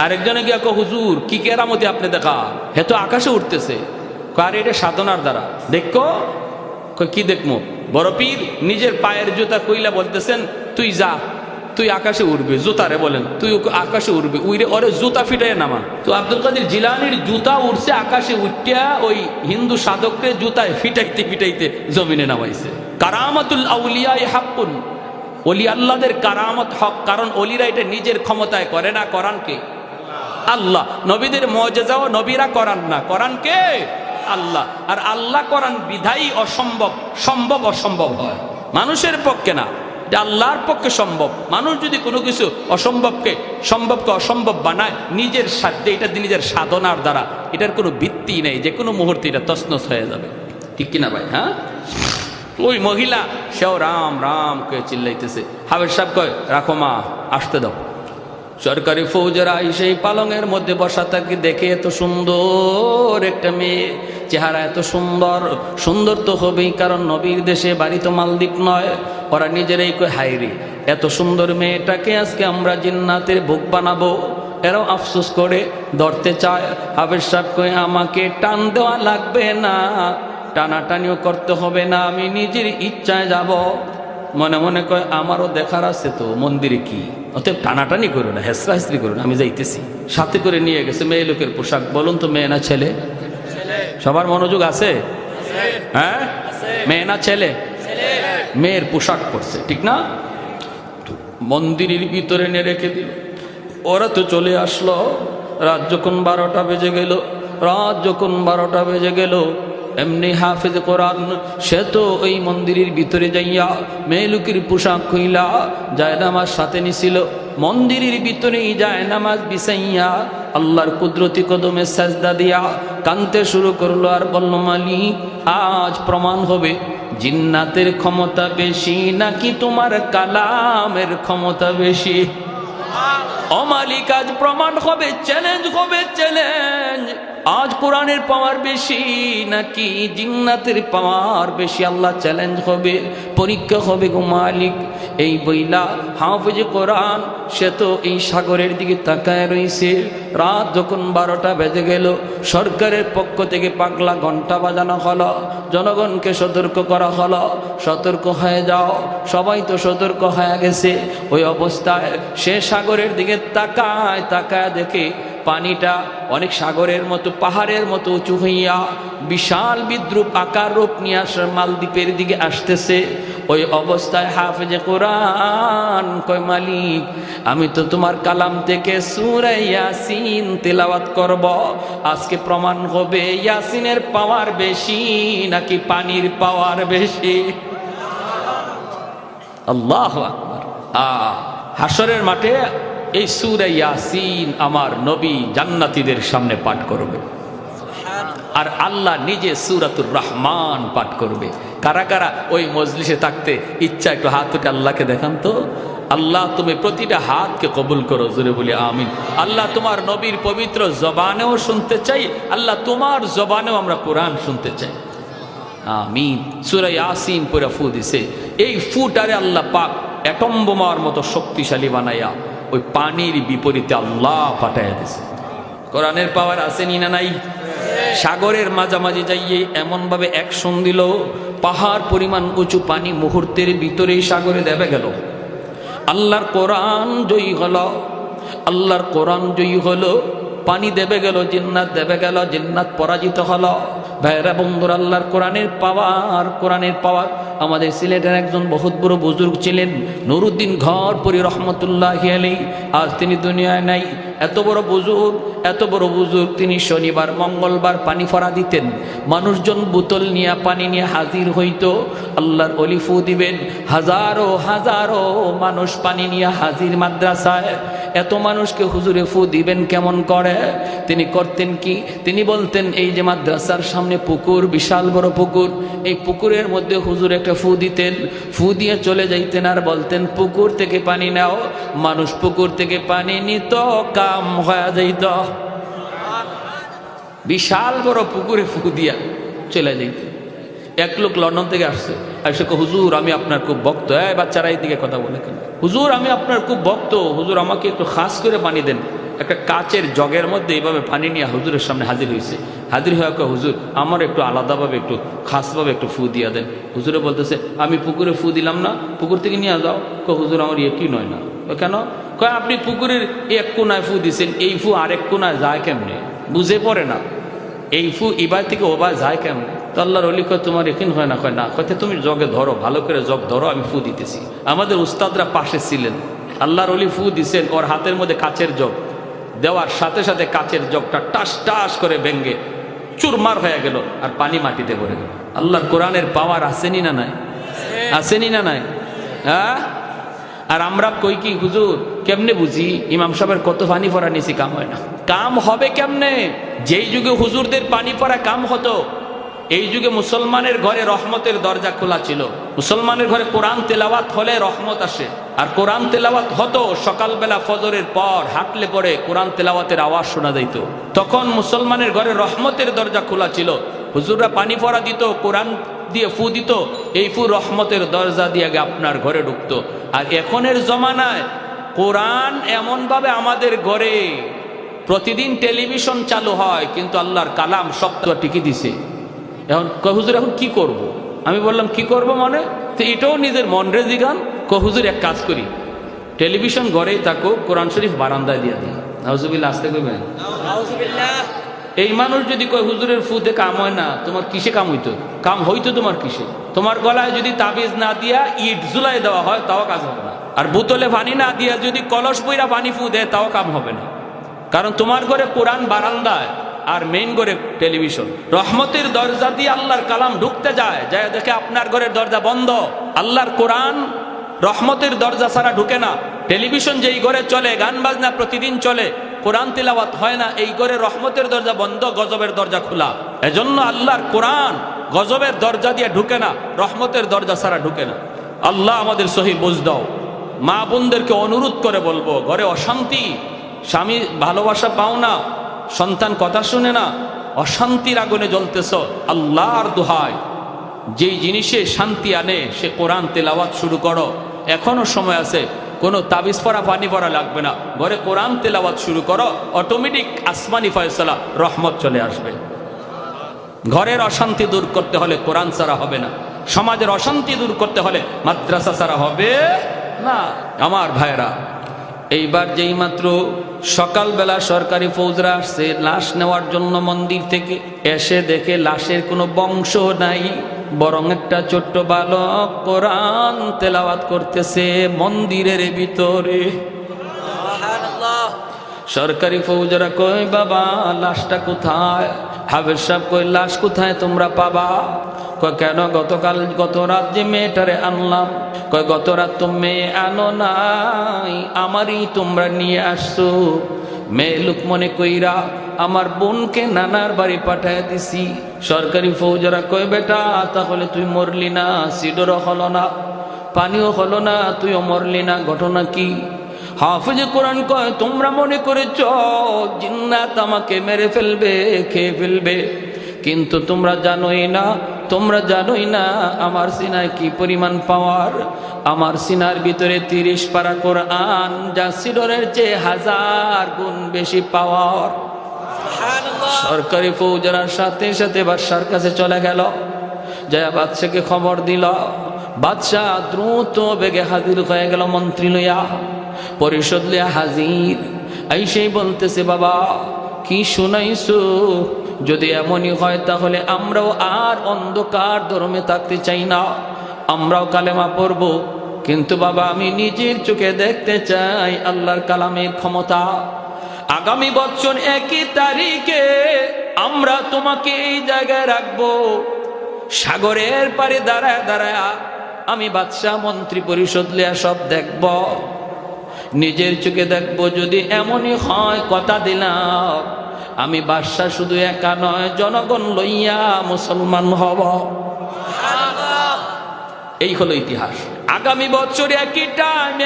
আরেকজনে গিয়ে কো, হুজুর কি কেরামতি আপনি দেখা, হে তো আকাশে উঠতেছে। আর এটা সাধনার দ্বারা দেখো। কি দেখবো? বড় পীর নিজের পায়ের জুতা কইলা বলতেছেন, তুই যা, তুই আকাশে উড়বে, জুতারে বলেন তুই আকাশে উড়বে, উইরে ওরে জুতা ফিটাই নামা। তো আব্দুল কাদের জিলানির জুতা উঠছে আকাশে, উঠিয়া ওই হিন্দু সাধককে জুতায় ফিটাইতে ফিটাইতে জমিনে নামাইছে। কারামাতুল আউলিয়া হাক্কুন, ওলি আল্লাহদের কারামত হক, কারণ ওলিরা এটা নিজের ক্ষমতায় করে না, করান কে? আল্লাহ। নবীদের মুআজিজাও নবীরা করান না, করান কে? আল্লাহ। আর আল্লাহ করান বিধায়ী অসম্ভব সম্ভব অসম্ভব হয়, মানুষের পক্ষে না, এটা আল্লাহর পক্ষে সম্ভব। মানুষ যদি কোনো কিছু অসম্ভবকে সম্ভবকে অসম্ভব বানায় নিজের সাধ্যে, এটা নিজের সাধনার দ্বারা, এটার কোনো ভিত্তি নেই, যে কোনো মুহূর্তে এটা তছনছ হয়ে যাবে, ঠিক কিনা ভাই? হ্যাঁ, ওই মহিলা সেও রাম রাম কে চিল্লাইতেছে, হাফেজ সাহেব কয় রাখো মা, আসতে দাও। সরকারি ফৌজেরা সেই পালঙের মধ্যে বসা তাকে দেখে, এত সুন্দর একটা মেয়ে, চেহারা এত সুন্দর, সুন্দর তো হবেই, কারণ নবীর দেশে, বাড়ি তো মালদ্বীপ নয়। ওরা নিজেরাই কয় হায়রে, এত সুন্দর মেয়েটাকে আজকে আমরা জিন্নাতের ভোগ বানাবো। এরাও আফসোস করে ধরতে চায়। হাফেজ সাহেব কয় আমাকে টান দেওয়া লাগবে না, টানাটানিও করতে হবে না, আমি নিজের ইচ্ছায় যাব। মনে মনে কয় আমারও দেখার আছে তো মন্দিরে কি, অতএব টানাটানি করো না, হেসরা হেসরি করো না, আমি যাইতেছি। সাথে করে নিয়ে গেছে মেয়ে লোকের পোশাক। বলুন তো মেয়ে না ছেলে? সবার মনোযোগ আছে? হ্যাঁ, মেয়ে না ছেলে? মেয়ের পোশাক পরছে, ঠিক না? মন্দিরের ভিতরে নিয়ে রেখে দিল। ওরা তো চলে আসলো। রাত যখন 12টা বেজে গেল, রাত যখন 12টা বেজে গেল, এমনি হাফেজ কোরআন সে তো ওই মন্দিরের ভিতরে যাইয়া মেয়েলুকির পোশাক খুইলা জায়নামাজ সাথে নিছিল, মন্দিরের ভিতরেই জায়নামাজ বিছাইয়া আল্লাহর কুদরতি কদমে সাজদা দিয়া কানতে শুরু করলো, আর বলল মালিক আজ প্রমাণ হবে জিন্নাতের ক্ষমতা বেশি নাকি তোমার কালামের ক্ষমতা বেশি। ও মালিক আজ প্রমাণ হবে, চ্যালেঞ্জ হবে, চ্যালেঞ্জ। আজ কোরআনের পাওয়ার বেশি নাকি জিন্নাতের পাওয়ার বেশি? আল্লাহ চ্যালেঞ্জ হবে, পরীক্ষা হবে গো মালিক। এই বইলা হাফেজ কোরআন সে তো এই সাগরের দিকে তাকায় রইছে। রাত যখন 12টা বেজে গেল, সরকারের পক্ষ থেকে পাগলা ঘন্টা বাজানো হলো, জনগণকে সতর্ক করা হলো, সতর্ক হয়ে যাও। সবাই তো সতর্ক হয়ে গেছে। ওই অবস্থায় সে সাগরের দিকে তাকায়, তাকায় দেখে পানিটা অনেক সাগরের মতো, পাহাড়ের মতো উঁচু হইয়া বিশাল বিদ্রুপ আকার রূপ নিয়ে আসে, মালদ্বীপের দিকে আসতেছে। ওই অবস্থায় হাফেজে কোরআন কয় মালিক আমি তো তোমার কালাম থেকে সূরা ইয়াসিন তেলাওয়াত করব, আজকে প্রমাণ হবে ইয়াসিনের পাওয়ার বেশি নাকি পানির পাওয়ার বেশি। আল্লাহু আকবার। হাসরের মাঠে এই সূরা ইয়াসিন আমার নবী জান্নাতীদের সামনে পাঠ করবে, আর আল্লাহ নিজে সূরাতুর রহমান পাঠ করবে। কারা কারা ওই মজলিসে থাকতে ইচ্ছা একটু হাত উঠে আল্লাহকে দেখান তো। আল্লাহ তুমি প্রতিটা হাতকে কবুল করো, জোরে বলি আমিন। আল্লাহ তোমার নবীর পবিত্র জবানেও শুনতে চাই, আল্লাহ তোমার জবানেও আমরা কোরআন শুনতে চাই, আমিন। সূরা ইয়াসিন পড়া ফু দিছে, এই ফুটারে আল্লাহ পাক অ্যাটম বোমার মতো শক্তিশালী বানাইয়া ওই পানির বিপরীতে আল্লাহ পাঠাইয়া দিছে। কোরআনের পাওয়ার আসেনি না নাই? সাগরের মাঝামাঝি যাইয়ে এমন ভাবে অ্যাকশন দিল, পাহাড় পরিমাণ উঁচু পানি মুহূর্তের ভিতরেই সাগরে দেবে গেল। আল্লাহর কোরআন জয়ী হলো, আল্লাহর কোরআন জয়ী হলো, পানি দেবে গেল, জিন্নাত দেবে গেল, জিন্নাত পরাজিত হলো। ভাইরা বন্ধুরা, আল্লাহর কোরআনের পাওয়ার, কোরআনের পাওয়ার। আমাদের সিলেটের একজন বহুত বড় বুজুর্গ ছিলেন নুরুদ্দিন ঘরপুরি রহমতুল্লাহি আলাইহি, আজ তিনি দুনিয়ায় নাই। এত বড় বুজুর্গ, এত বড় বুজুর্গ, তিনি শনিবার মঙ্গলবার পানি ফরা দিতেন। মানুষজন বোতল নিয়ে পানি নিয়ে হাজির হইতো, আল্লাহর ওলি ফু দিবেন, হাজারো হাজারো মানুষ পানি নিয়ে হাজির মাদ্রাসায়। এত মানুষকে হুজুরে ফু দিবেন কেমন করে? তিনি করতেন কি? তিনি বলতেন এই যে মাদ্রাসার সামনে পুকুর, বিশাল বড় পুকুর, এই পুকুরের মধ্যে হুজুর একটা ফু দিতেন, ফু দিয়ে চলে যাইতেন আর বলতেন পুকুর থেকে পানি নাও। মানুষ পুকুর থেকে পানি নিত, কাম হয়ে যাইত। বিশাল বড় পুকুরে ফু দিয়া চলে যাইত। এক লোক লন্ডন থেকে আসছে, এসে হুজুর আমি আপনার খুব ভক্ত। বাচ্চারা এই দিকে কথা বলে কেন? হুজুর আমি আপনার খুব ভক্ত, হুজুর আমাকে একটু খাস করে পানি দেন। একটা কাচের জগের মধ্যে এইভাবে পানি নিয়ে হুজুরের সামনে হাজির হয়েছে। হাজির হয়ে হুজুর আমার একটু আলাদাভাবে একটু খাসভাবে একটু ফু দিয়া দেন। হুজুরে বলতেছে আমি পুকুরে ফু দিলাম না, পুকুর থেকে নিয়ে যাও। হুজুর আমার কি নয় না, কেন? কয় আপনি পুকুরের এক কোনায় ফু দিছেন, এই ফু আরেক কোনায় যায় কেমনে? বুঝে পড়ে না এই ফু এবার থেকে ওবার যায় কেমনে। তো আল্লাহর ওলি কয় তোমার এখিন হয় না? কয় না। কয় তুমি জগে ধরো, ভালো করে জগ ধরো, আমি ফু দিতেছি। আমাদের উস্তাদরা পাশে ছিলেন, আল্লাহর ওলি ফু দিছেন, ওর হাতের মধ্যে কাচের জগ দেওয়ার সাথে সাথে কাচের জগটা টাস টাস করে ভেঙ্গে চুরমার হয়ে গেল আর পানি মাটিতে পড়ে গেল। আল্লাহর কোরআনের পাওয়ার আসেনি না নাই? আসেনি না নাই? হ্যাঁ। আর আমরা কই কি হুজুর কেমনে বুঝি ইমাম সাহেবের কত পানি পড়া নিছি, কাম হয় না। কাম হবে কেমনে? যেই যুগে হুজুরদের পানি পড়া কাম হতো, এই যুগে মুসলমানের ঘরে রহমতের দরজা খোলা ছিল। মুসলমানের ঘরে কোরআন তেলাওয়াত হলে রহমত আসে। আর কোরআন তেলাওয়াত হতো সকালবেলা ফজরের পর, হাঁটলে পরে কোরআন তেলাওয়াতের আওয়াজ শোনা যাইত। তখন মুসলমানের ঘরে রহমতের দরজা খোলা ছিল। হুজুররা পানি পড়া দিত, কোরআন দিয়ে ফু দিত, এই ফু রহমতের দরজা দিয়ে আপনার ঘরে ঢুকতো। আর এখনের জমানায় কোরআন এমন ভাবে আমাদের ঘরে প্রতিদিন টেলিভিশন চালু হয়, কিন্তু আল্লাহর কালাম সপ্তাহ টিকে দিছে। এখন হুজুর এখন কি করব? আমি বললাম কি করব মানে? তো এটাও নিজের মন রেজি গান। হুজুর এক কাজ করি, টেলিভিশন ঘরেই থাকো, কোরআন শরীফ বারান্দায় দিয়ে দিই। নাউজুবিল্লাহ, আসতে কইবেন। এই মানুষ যদি কয় হুজুরের ফুতে কাম হয় না, তোমার কিসে কাম হইতো? কাম হইতো তোমার কিসে? তোমার গলায় যদি তাবিজ না দিয়া ইট ঝুলাই দেওয়া হয় তাও কাজ হবে না। আর বোতলে পানি না দিয়া যদি কলস বইরা পানি ফু দেয় তাও কাম হবে না। কারণ তোমার ঘরে কোরআন বারান্দায় আর মেইন ঘরে টেলিভিশন। রহমতের দরজা দিয়ে আল্লাহর কালাম ঢুকতে যায়, যায় দেখে আপনার ঘরের দরজা বন্ধ। আল্লাহর কোরআন রহমতের দরজা ছাড়া ঢুকে না। টেলিভিশন যেই ঘরে চলে, গান বাজনা প্রতিদিন চলে, কোরআন তিলাওয়াত হয় না, এই ঘরে রহমতের দরজা বন্ধ, গজবের দরজা খোলা। এজন্য আল্লাহর কোরআন গজবের দরজা দিয়ে ঢুকে না, রহমতের দরজা ছাড়া ঢুকে না। আল্লাহ আমাদের সহি বুঝ দাও। মা বোনদেরকে অনুরোধ করে বলবো, ঘরে অশান্তি, স্বামী ভালোবাসা পাও না, সন্তান কথা শুনে না, অশান্তির আগুনে জ্বলতেছ, আল্লাহর দোহাই যেই জিনিসে শান্তি আনে সে কোরআন তেলাওয়াত শুরু করো। এখনো সময় আছে, কোনো তাবিজ পড়া পানি পড়া লাগবে না, ঘরে কোরআন তেলাওয়াত শুরু করো, অটোমেটিক আসমানি ফয়সালা রহমত চলে আসবে। ঘরের অশান্তি দূর করতে হলে কোরআন ছাড়া হবে না, সমাজের অশান্তি দূর করতে হলে মাদ্রাসা ছাড়া হবে না। আমার ভাইরা, এইবার যেই মাত্র সকালবেলা সরকারি ফৌজরা আসছে লাশ নেওয়ার জন্য মন্দির থেকে, এসে দেখে লাশের কোনো বংশ নাই, বরং একটা ছোট্ট বালক কোরআন তেলাওয়াত করতেছে মন্দিরের ভিতরে। সরকারি ফৌজরা কই বাবা লাশটা কোথায়? হাফেজ সাহেব কই লাশ কোথায় তোমরা পাবা? কয় কেন? গত রাত যে মেয়েটারে আনলাম। কয় গত রাত তো মেয়ে আনো নাই, আমারই তোমরা নিয়ে আসছো। মেয়ে লোক মনে কইরা আমার বোনকে নানার বাড়ি পাঠায় দিছি। সরকারি ফৌজরা কয় বেটা তাহলে তুই মরলি না, সিডরও হলো না, পানিও হলো না, তুইও মরলি না, ঘটনা কি? হাফেজ কোরআন কয় তোমরা মনে করেছ জিন্নাত আমাকে মেরে ফেলবে, খেয়ে ফেলবে, কিন্তু তোমরা জানোই না আমার সিনায় কি পরিমাণ পাওয়ার। আমার সিনার ভিতরে 30 পারা কোরআন, যা সিডরের চেয়ে 1000 গুণ বেশি পাওয়ার। সরকারি ফৌজরার সাথে সাথে বাদশার কাছে চলে গেল, যায় বাদশাকে খবর দিল। বাদশাহ দ্রুত বেগে হাজির হয়ে গেল, মন্ত্রী লইয়া, পরিষদ লইয়া হাজির। আইসেই বলতেছে বাবা কি শুনাইছো? যদি এমনই হয় তাহলে আমরাও আর অন্ধকার ধর্মে থাকতে চাই না, আমরাও কালেমা পড়ব, কিন্তু বাবা আমি নিজের চোখে দেখতে চাই আল্লাহর কালামের ক্ষমতা। আগামী বছর 1 তারিখে আমরা তোমাকে এই জায়গায় রাখবো, সাগরের পারে দাঁড়ায় দাঁড়ায় আমি বাদশাহ মন্ত্রী পরিষদ লিয়া সব দেখব, নিজের চোখে দেখব। যদি এমনই হয় কথা দিলাম আমি বাদশাহ শুধু একা নয় জনগণ লইয়া মুসলমান হব। এই হলো ইতিহাস। আগামী বছর একই টাইম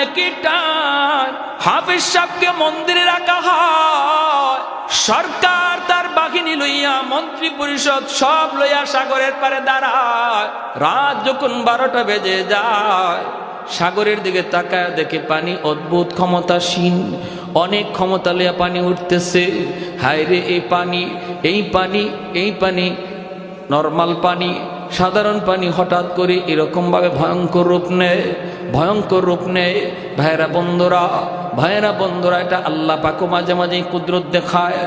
হাফেজ সাহেবকে মন্দিরে রাখা হয়। সরকার তার বাহিনী লইয়া, মন্ত্রী পরিষদ সব লইয়া সাগরের পারে দাঁড়ায়। রাত যখন 12টা বেজে যায়, সাগরের দিকে তাকায় দেখে পানি অদ্ভুত ক্ষমতাসীন, অনেক ক্ষমতা লইয়া পানি উঠতেছে। হায় রে এই পানি নরমাল পানি, সাধারণ পানি হঠাৎ করে এরকম ভাবে ভয়ঙ্কর রূপ নেয়, ভয়ঙ্কর রূপ নেয়। ভাইরা বন্ধুরা, এটা আল্লাহ পাকও মাঝে মাঝে কুদরত দেখায়।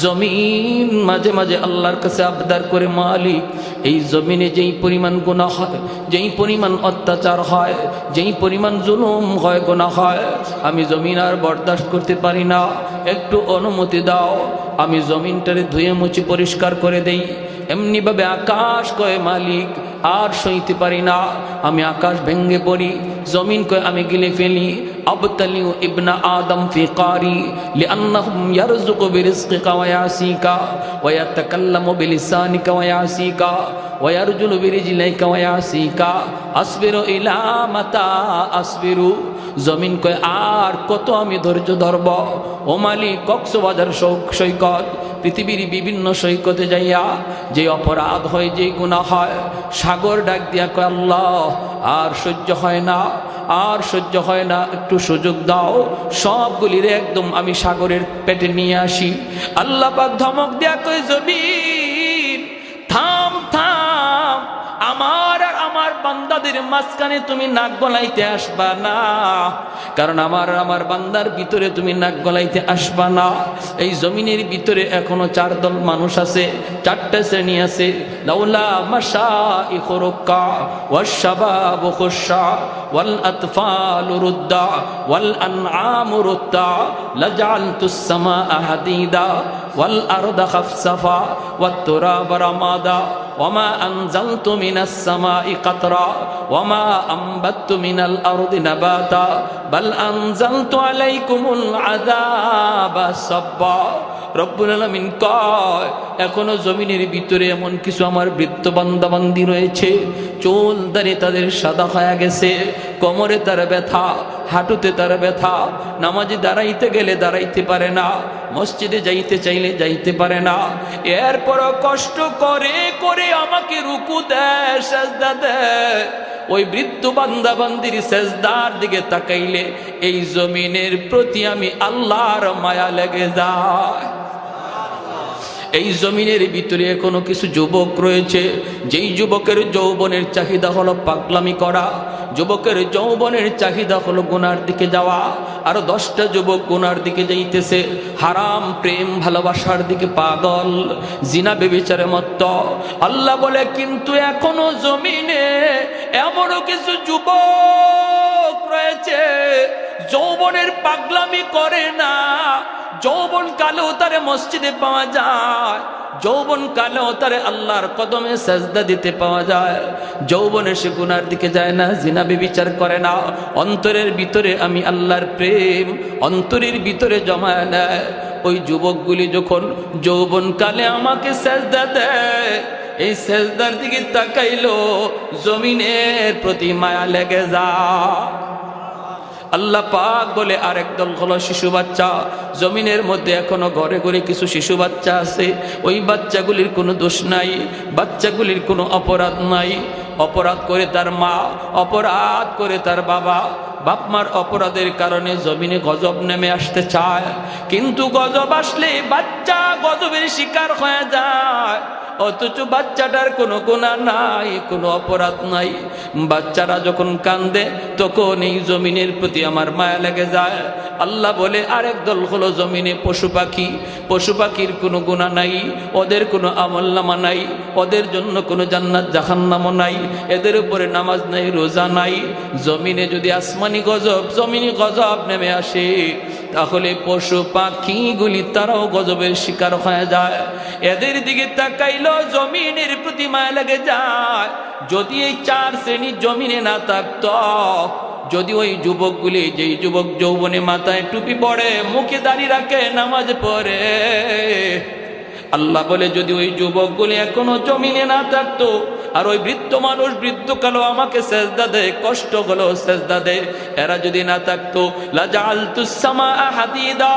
জমিন মাঝে মাঝে আল্লাহর কাছে আবদার করে, মালিক এই জমিনে যেই পরিমাণ গুনাহ হয়, যেই পরিমাণ অত্যাচার হয়, যেই পরিমাণ জুলুম হয়, গুনাহ হয়, আমি জমিন আর বরদাস্ত করতে পারি না, একটু অনুমতি দাও, আমি জমিনটারে ধুয়ে মুছে পরিষ্কার করে দেই। এমনি ভাবে আকাশ কয়, মালিক আর সইতে পারি না, আমি আকাশ ভেঙ্গে পড়ি। জমিন কয়, আমি গিলে ফেলি। আবতালিউ ইবনা আদম ফি কারি লিআন্নাহুম ইয়ারযুকু বিরিজকিকা ওয়া ইয়াসিকা ওয়া ইয়াতাকাল্লামু বিলিসানিকা ওয়া ইয়াসিকা ওয়া ইয়ারজুলু বিরিজলিকা ওয়া ইয়াসিকা আসবিরু ইলা মাতা আসবিরু। জমিন কয়, আর কত আমি ধৈর্য ধরব? ও মালিক, কক্সবাজার সৈকত, পৃথিবীর বিভিন্ন সৈকতে যাইয়া যে অপরাধ হয়, যে গুনাহ হয়, সাগর ডাক দিয়া কয়, আল্লাহ আর সহ্য হয় না, আর সহ্য হয় না, একটু সুযোগ দাও, সবগুলিরে একদম আমি সাগরের পেটে নিয়ে আসি। আল্লাহ পাক ধমক দিয়া কয়, জমিন থাম থাম, আমার আর আমার বান্দাদের মাঝখানে তুমি নাক গলাইতে আসবা না, কারণ আমার বান্দার ভিতরে তুমি নাক গলাইতে আসবা না। এই জমিনের ভিতরে এখনো 4 দল মানুষ আছে, 4টা শ্রেণী আছে। লাউলা মাশাইখু রুক্কা ওয়াশ শাবাবু খুশা ওয়াল আতফালু রুদ্দা ওয়াল আনআমু রুদ্দা লাজআলতুস সামাআ হাদিদা ওয়াল আরদা খাফসাফা ওয়াত তুরাবা রামাদা ওয়ামা আনজালতু মিনাস সামাই কাতরা ওয়ামা আনবাততু মিনাল আরদি নাবাতা বাল আনজালতু আলাইকুমুল আযাবা সাব্বা। রব্বুল আলামিন কয়, এখনো জমিনের ভিতরে এমন কিছু আমার বৃত্ত বান্দাবান্দি রয়েছে, চুল দাড়ি তাদের সাদা হয়ে গেছে, কোমরে তার ব্যথা, হাঁটুতে তার ব্যথা, নামাজে দাঁড়াইতে গেলে দাঁড়াইতে পারে না, মসজিদে যাইতে চাইলে যাইতে পারে না, এরপরও কষ্ট করে করে আমাকে রুকু দেয়, সেজদা দেয়। ওই বৃদ্ধ বান্দাবান্দির সেজদার দিকে তাকাইলে এই জমিনের প্রতি আমি আল্লাহর মায়া লেগে যায়। এই জমিনের ভিতরে এখনো কিছু যুবক রয়েছে, যেই যুবকের যৌবনের চাহিদা হলো পাগলামি করা, যুবকের যৌবনের চাহিদা হলো গুনার দিকে যাওয়া। আরো 10টা যুবক গুনার দিকে যাইতেছে, হারাম প্রেম ভালোবাসার দিকে পাগল, জিনা বেবিচারে মত্ত। আল্লাহ বলে, কিন্তু এখনো জমিনে এমনও কিছু যুবক রয়েছে যৌবনের পাগলামি করে না। যৌবন কালেও তারে মসজিদে পাওয়া যায়, যৌবন কালেও তারে আল্লাহর কদমে সাজদা দিতে পাওয়া যায়। যৌবনে সে গুনার দিকে যায় না, জিনা ব্যভিচার করে না, অন্তরের ভিতরে আমি আল্লাহর প্রেম অন্তরের ভিতরে জমায় নেয়। ওই যুবকগুলি যখন যৌবন কালে আমাকে সাজদা দেয়, এই সাজদার দিকে তাকাইলো, জমিনের প্রতি মায়া লেগে যায়। আল্লাহ পাক বলে, আরেক দল হলো শিশু বাচ্চা। জমিনের মধ্যে এখনো ঘরে ঘরে কিছু শিশু বাচ্চা আছে, ওই বাচ্চাগুলির কোনো দোষ নাই, বাচ্চাগুলির কোনো অপরাধ নাই। অপরাধ করে তার মা, অপরাধ করে তার বাবা, বাপ মার অপরাধের কারণে জমিনে গজব নেমে আসতে চায়, কিন্তু গজব আসলে বাচ্চা গজবের শিকার হয়ে যায়। অথচ বাচ্চাটার কোনো গুনাহ নাই, কোনো অপরাধ নাই। বাচ্চারা যখন কান্দে তখন এই জমিনের প্রতি আমার মায়া লেগে যায়। আল্লাহ বলে, আরেক দল হলো জমিনে পশু পাখি, পশু পাখির কোনো গুনাহ নাই, ওদের কোনো আমলনামা নাই, ওদের জন্য কোনো জান্নাত জাহান্নামও নাই, এদের উপরে নামাজ নাই, রোজা নাই। জমিনে যদি আসমানি গজব, জমিনি গজব নেমে আসে, তাহলে পশু পাখিগুলি তারাও গজবের শিকার হয়ে যায়। এদের দিকে তাকাইলো জমিনের প্রতি মায়া লেগে যায়। যদি এই 4 শ্রেণী জমিনে না থাকতো, যদি ওই যুবকগুলি, যেই যুবক যৌবনে মাথায় টুপি পড়ে, মুখে দাড়ি রাখে, নামাজ পড়ে, আল্লাহ বলে, যদি ওই যুবকগুলি এখনো জমিনে না থাকতো, আর ওই বৃদ্ধ মানুষ বৃদ্ধকালও আমাকে সেজদা দেয়, কষ্ট হলো সেজদা দেয়, এরা যদি না থাকতো, লাজআলতুস সামাআ হাদিদা,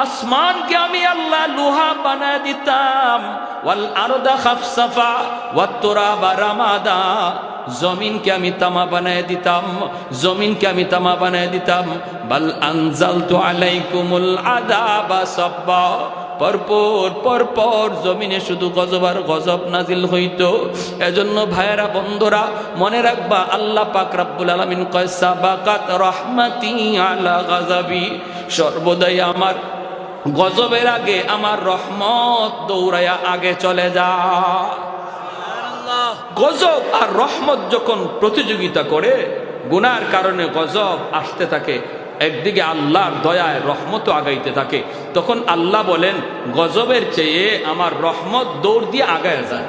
আসমানকে আমি আল্লাহ লোহা বানায় দিতাম, ওয়াল আরদা খাফসাফা ওয়াত তুরাবা রামাদা, জমিনকে আমি তামা বানায় দিতাম, জমিনকে আমি তামা বানায় দিতাম। বাল আনজালতু আলাইকুমুল আযাবা সাব্বা, পরপর পরপর জমিনে শুধু গজব আর গজব নাজিল হইতো। এজন্য ভাইয়েরা বন্ধুরা মনে রাখবা, আল্লাহ পাক রব্বুল আলামিন কয় সাবাকাত রাহমাতি আলা গাযাবি, সর্বদাই আমার গজবের আগে আমার রহমত দৌড়াইয়া আগে চলে যায়। গজব আর রহমত যখন প্রতিযোগিতা করে, গুনার কারণে গজব আসতে থাকে, একদিকে আল্লাহর দয়ায় রহমত আগাইতে থাকে, তখন আল্লাহ বলেন গজবের চেয়ে আমার রহমত দৌড় দিয়ে আগায় যায়।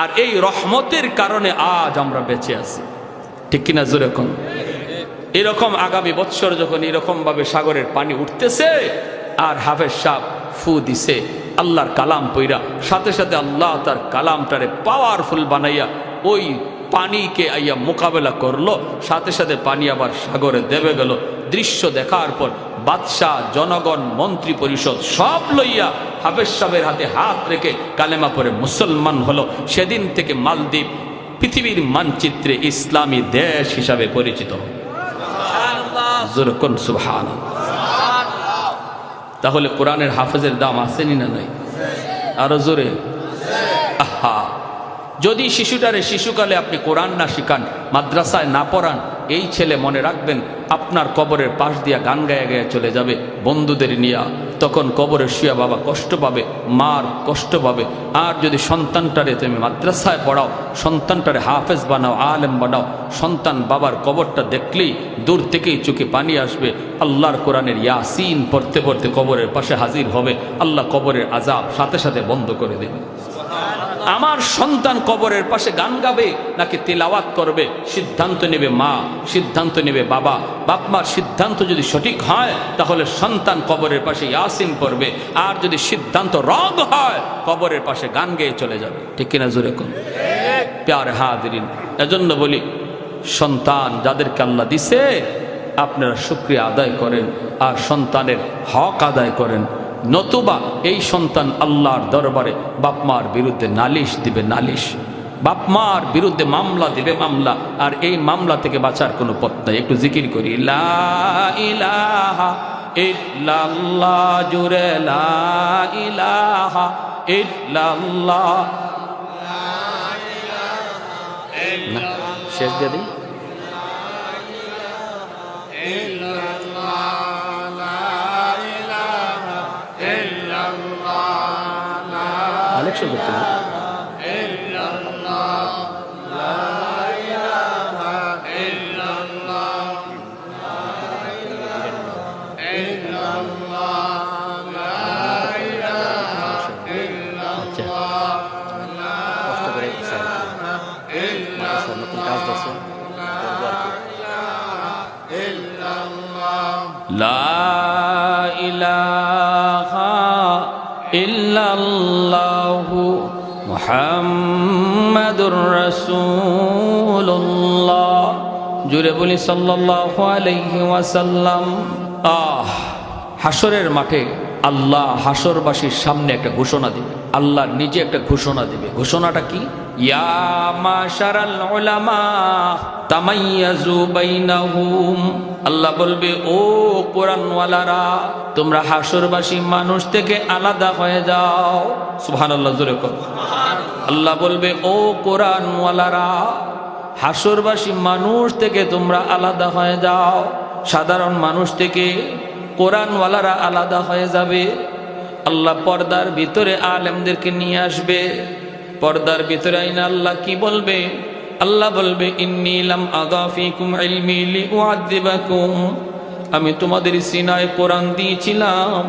আর এই রহমতের কারণে আজ আমরা বেঁচে আছি, ঠিক কিনা জোরে কোন? এরকম আগামী বৎসর যখন এরকম ভাবে সাগরের পানি উঠতেছে, আর হাফেজ সাহেব ফু দিছে আল্লাহর কালাম পইরা, সাথে সাথে আল্লাহ তার কালামটারে পাওয়ারফুল বানাইয়া ওই পানিকে আইয়া মোকাবেলা করলো, সাথে সাথে পানি আবার সাগরে দেবে গেল। দৃশ্য দেখার পর বাদশাহ, জনগণ, মন্ত্রী পরিষদ সব লইয়া হাফেজ সাহেবের হাতে হাত রেখে কালেমা পড়ে মুসলমান হলো। সেদিন থেকে মালদ্বীপ পৃথিবীর মানচিত্রে ইসলামী দেশ হিসাবে পরিচিত। তাহলে কোরআনের হাফেজের দাম আসেনি না নাই? আরো জোরে আহা! যদি শিশুটারে শিশুকালে আপনি কোরআন না শিখান, মাদ্রাসায় না পড়ান, এই ছেলে মনে রাখবেন আপনার কবরের পাশ দিয়া গান গায়ে গায়ে চলে যাবে বন্ধুদের নিয়ে। তখন কবরে শুয়া বাবা কষ্ট পাবে, মার কষ্ট পাবে। আর যদি সন্তানটারে তুমি মাদ্রাসায় পড়াও, সন্তানটারে হাফেজ বানাও, আলেম বানাও, সন্তান বাবার কবরটা দেখলেই দূর থেকেই চোখে পানি আসবে। আল্লাহর কোরআনের ইয়াসিন পড়তে পড়তে কবরের পাশে হাজির হবে, আল্লাহ কবরের আযাব সাথে সাথে বন্ধ করে দেবে। আমার সন্তান কবরের পাশে গান গাবে নাকি তিলাওয়াত করবে, সিদ্ধান্ত নেবে মা, সিদ্ধান্ত নেবে বাবা। বাপ মার সিদ্ধান্ত যদি সঠিক হয় তাহলে সন্তান কবরের পাশে ইয়াসিন পড়বে, আর যদি সিদ্ধান্ত রং হয় কবরের পাশে গান গেয়ে চলে যাবে, ঠিক কিনা জোরে কোন? প্যারে হাজিরিন, এজন্য বলি সন্তান যাদেরকে আল্লাহ দিছে আপনারা শুকরিয়া আদায় করেন আর সন্তানের হক আদায় করেন, নতুবা এই সন্তান আল্লাহর দরবারে বাপমার বিরুদ্ধে নালিশ দিবে, নালিশ, বাপমার বিরুদ্ধে মামলা দিবে, মামলা। আর এই মামলা থেকে বাঁচার কোনো পথ নাই। একটু জিকির করি, লা ইলাহা ইল্লাল্লাহ, জুরে লা ইলাহা ইল্লাল্লাহ। শেষ দিয়ে দিই, আলেকশন করতে না। নতুন কাজ করছে, লা ইলাহা ইল্লাল্লাহু মুহাম্মাদুর রাসূলুল্লাহ। জুড়ে বলি সাল্লাল্লাহু আলাইহি ওয়াসাল্লাম। হাসরের মাঠে আল্লাহ হাসরবাসীর সামনে একটা ঘোষণা দিবে, আল্লাহ নিজে একটা ঘোষণা দিবে। ঘোষণাটা কি? ইয়া মাশারাল উলামা তামাইয়াজু বাইনাহুম। আল্লাহ বলবে, ও কোরআনওয়ালারা, তোমরা হাসরবাসী মানুষ থেকে আলাদা হয়ে যাও। সুবহানাল্লাহ, জোরে কর। আল্লাহ বলবে, ও কোরআনওয়ালারা, হাসরবাসী মানুষ থেকে তোমরা আলাদা হয়ে যাও। সাধারণ মানুষ থেকে কোরআনওয়ালারা আলাদা হয়ে যাবে। আল্লাহ পর্দার ভিতরে আলেমদেরকে নিয়ে আসবে। পর্দার ভিতরে আইনা আল্লাহ কি বলবে? আল্লাহ বলবে, ইন্নী লাম আগাফিকুম ইলমি লিউআযিবাকুম। আমি তোমাদের সিনায় কোরআন দিয়েছিলাম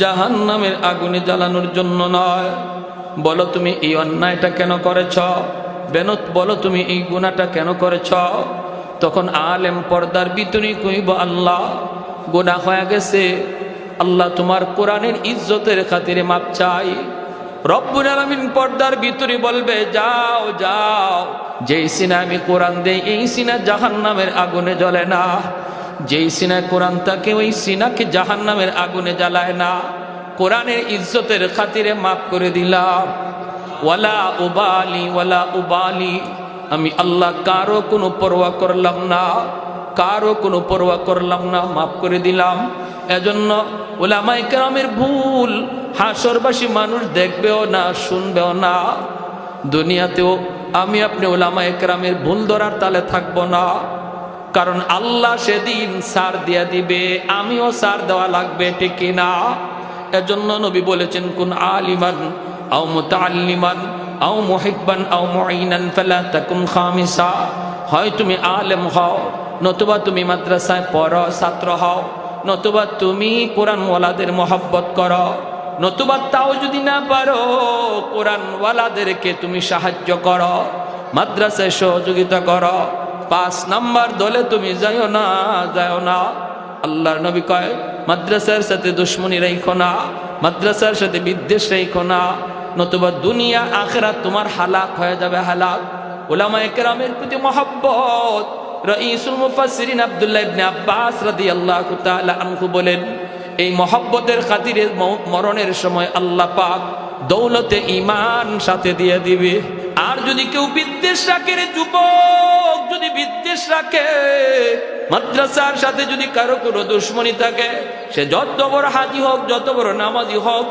জাহান্নামের আগুনে জ্বালানোর জন্য নয়। বলো তুমি এই অন্যায়টা কেন করেছ? বলো তুমি এই গুনাহটা কেন করেছ? তখন আলেম পর্দার ভিতরে কইব, আল্লাহ গুনাহ হয়ে গেছে, আল্লাহ তোমার কোরআনের ইজ্জতের খাতিরে মাপ চাই। রব্বুল আলামিন পর্দার ভিতরে বলবে, যাও যাও, যেই সিনা আমি কোরআন দেই এই সিনা জাহান্নামের আগুনে জ্বলে না। যেই সিনায় কোরআন থাকে ওই সিনাকে জাহান্নামের আগুনে জ্বালায় না। কোরআনের ইজ্জতের খাতিরে মাফ করে দিলাম। ওয়ালা উবালি ওয়ালা উবালি, আমি আল্লাহ কারো কোনো পরোয়া করলাম না, কারো কোনো পরোয়া করলাম না, মাফ করে দিলাম। এজন্য উলামায়ে কেরামের ভুল হাসরবাসী মানুষ দেখবেও না, শুনবেও না। দুনিয়াতেও আমি আপনি উলামায়ে কেরামের ভুল ধরার তালে থাকবো না, কারণ আল্লাহ সেদিন সার দিয়া দিবে, আমিও সার দেওয়া লাগবে, ঠিক কিনা? এজন্য নবী বলেছেন, কুন আলিমান আও মুতাআল্লিমান আও মুহিব্বান আও মুঈনান ফালা তাকুন খামিসা। হয় তুমি আলেম হও, নতুবা তুমি মাদ্রাসায় পড়ো, ছাত্র হও, নতুবা তুমি কোরআনওয়ালাদের মহব্বত করো, নতুবা তাও যদি না পারো কোরআনওয়ালাদেরকে তুমি সাহায্য করো, মাদ্রাসায় সহযোগিতা করো। 5 নাম্বার দলে তুমি যাও না, যাও না। আল্লাহর নবী কয়, মাদ্রাসার সাথে দুশ্মনী রাখো না, মাদ্রাসার সাথে বিদ্বেষ রাখো না, নতুবা দুনিয়া আখিরাত তোমার হালাক হয়ে যাবে, হালাক। উলামায়ে কেরামের প্রতি মহব্বত। রাইসুল মুফাসসিরিন আব্দুল্লাহ ইবনে আব্বাস রাদিয়াল্লাহু তাআলা আনহু বলেন, এই মহব্বতের খাতিরে মরণের সময় আল্লাহ পাক দৌলতে ঈমান সাথে দিয়ে দিবে। আর যদি কেউ বিদ্বেষ রাখে, রে যুবক, যদি বিদ্বেষ রাখে, মাদ্রাসার সাথে যদি কারো কোনো দুশ্মনী থাকে, সে যত বড় হাজী হোক, যত বড় নামাজি হোক,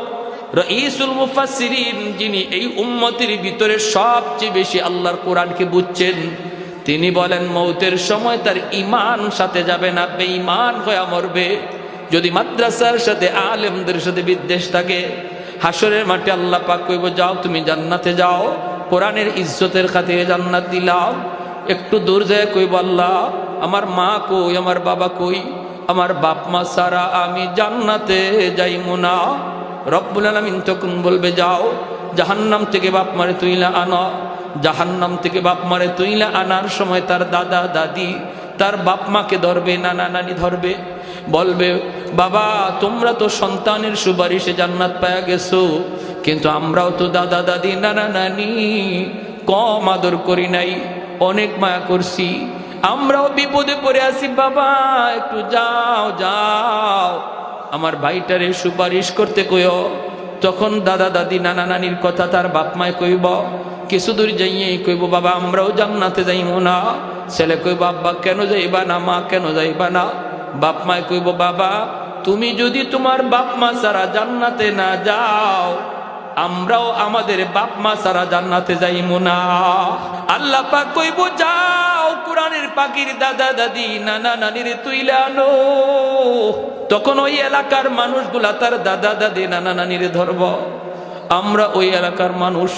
রাইসুল মুফাসসিরিন যিনি এই উম্মতের ভিতরে সবচেয়ে বেশি আল্লাহর কোরআনকে বুঝছেন, তিনি বলেন মৌতের সময় তার ঈমান সাথে যাবে না, বেঈমান হয়ে মরবে। যদি মাদ্রাসার সাথে আলেমদের সাথে বিদ্বেষ থাকে, হাসরের মাঠে আল্লাহ পাক কইব, যাও তুমি জান্নাতে যাও, কোরআনের ইজ্জতের খাতিরে জান্নাত দিলাম। একটু দূর যায় কইব, আল্লাহ আমার মা কই, আমার বাবা কই, আমার বাপ মা ছাড়া আমি জান্নাতে যাইমু না। রব্বুল আলামিন তখন বলবে, যাও জাহান্নাম থেকে বাপ মারে তুইলা আনো। জাহান্নাম থেকে বাপ মারে তুইলা আনার সময় তার দাদা দাদি তার বাপ মাকে ধরবে, নানা নানি ধরবে, বলবে, বাবা তোমরা তো সন্তানের সুপারিশে জান্নাত পায়া গেছো, কিন্তু আমরাও তো দাদা দাদি নানা নানি কম আদর করি নাই, অনেক মায়া করছি, আমরাও বিপদে পড়ে আছি, বাবা একটু যাও, যাও আমার ভাইটারে সুপারিশ করতে কইও। তখন দাদা দাদি নানা নানির কথা তার বাপ মায় কইব, কিছু দূর যাইয়ে কইব, বাবা আমরাও জান্নাতে যাইব না। ছেলে কইব, আব্বা কেন যাইবা না, মা কেন যাইবা না? বাপ মায় কইব, বাবা তুমি যদি তোমার বাপ মা ছাড়া জান্নাতে না যাও, আমরাও আমাদের বাপ মা ছাড়া জান্নাতে যাইব না। আল্লাহ পাক কইব, যাও কোরআনের পাখির দাদা দাদি নানা নানিরে তুইলে আনো। তখন ওই এলাকার মানুষগুলা তার দাদা দাদি নানা নানিরে ধরব। আমরা ওই এলাকার মানুষ,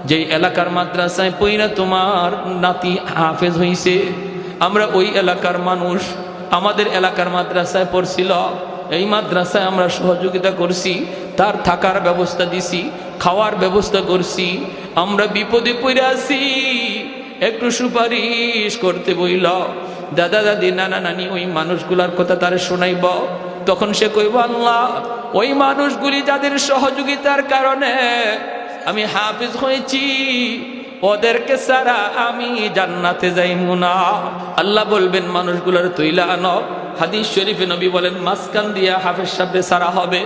যেই এলাকার মাদ্রাসায় পইরা তোমার নাতি হাফেজ হইছে, আমরা ওই এলাকার মানুষ, আমাদের এলাকার মাদ্রাসায় পড়ছিল, এই মাদ্রাসায় আমরা সহযোগিতা করছি, তার থাকার ব্যবস্থা দিছি, খাওয়ার ব্যবস্থা করছি, আমরা বিপদে পড়ে আছি, একটু সুপারিশ করতে বইল। দাদা দাদি নানা নানি ওই মানুষগুলার কথা তারে শোনাইব। তখন সে কইব, আল্লাহ ওই মানুষগুলি যাদের সহযোগিতার কারণে আমি হাফেজ হয়েছি, ওদেরকে ছাড়া আমি জান্নাতে যাইমু না। আল্লাহ বলবেন মানুষগুলোর তুইলা আনো। হাদিস শরীফে নবী বলেন, মাঝখান দিয়া হাফেজ সাহেব ছাড়া হবে,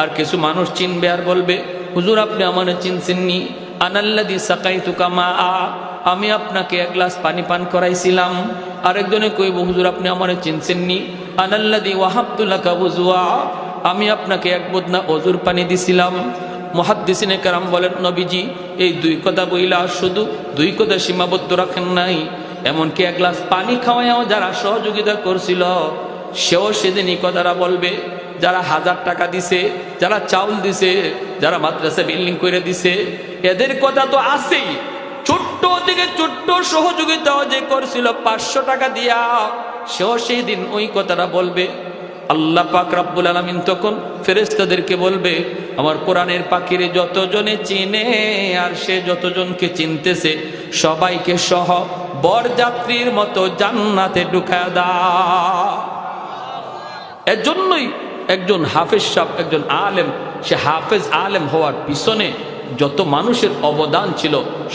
আর কিছু মানুষ চিনবে আর বলবে, হুজুর আপনি আমাকে চিনছেননি, আনাল্লাযী সাকাইতুকা মাআ, আমি আপনাকে এক গ্লাস পানি পান করাইছিলাম। আরেকজনে কইব, হুজুর আপনি আমাকে চিনছেননি, আনাল্লাযী ওয়াহাবতু লাকা ওযুআ, আমি আপনাকে এক বদনা ওযুর পানি দিছিলাম। মুহাদ্দিসিনে কেরাম বলেন, নবীজি এই 2 কথা বইলা শুধু 2 কথা সীমাবদ্ধ রাখেন নাই, এমনকি এক গ্লাস পানি খাওয়াইও যারা সহযোগিতা করছিল, সেও সেদিন এই কথাটা বলবে। যারা 1000 টাকা দিছে, যারা চাউল দিছে, যারা মাদ্রাসা বিল্ডিং করে দিছে, এদের কথা তো আছেই। ছোট্ট থেকে ছোট্ট সহযোগিতাও যে করছিল 500 টাকা দিয়া, সেও সেই দিন ওই কথাটা বলবে। আল্লাহ পাক রব্বুল আলামিন তখন ফেরেশতাদেরকে বলবে, আমার কোরআনের পাখিরে যতজনে চিনে আর সে যতজনকে চিনতেছে সবাইকে সহ বরযাত্রীর মতো জান্নাতে ঢুকায়া দাও। এর জন্যই একজন হাফেজ সাহেব, একজন আলেম, সে হাফেজ আলেম হওয়ার পিছনে যত মানুষের অবদান ছিল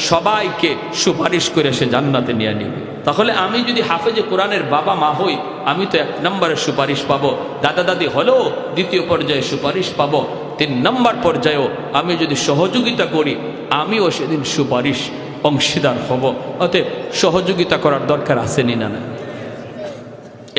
সবাইকে সুপারিশ করে সে জান্নাতে নিয়ে নিবে। তাহলে আমি যদি হাফেজে কোরআনের বাবা মা হই, আমি তো 1 নম্বরে সুপারিশ পাবো, দাদা দাদি হলেও 2য় পর্যায়ে সুপারিশ পাবো, 3 নম্বর পর্যায়েও আমি যদি সহযোগিতা করি আমিও সেদিন সুপারিশ অংশীদার হব। অতএব সহযোগিতা করার দরকার আসেনি না?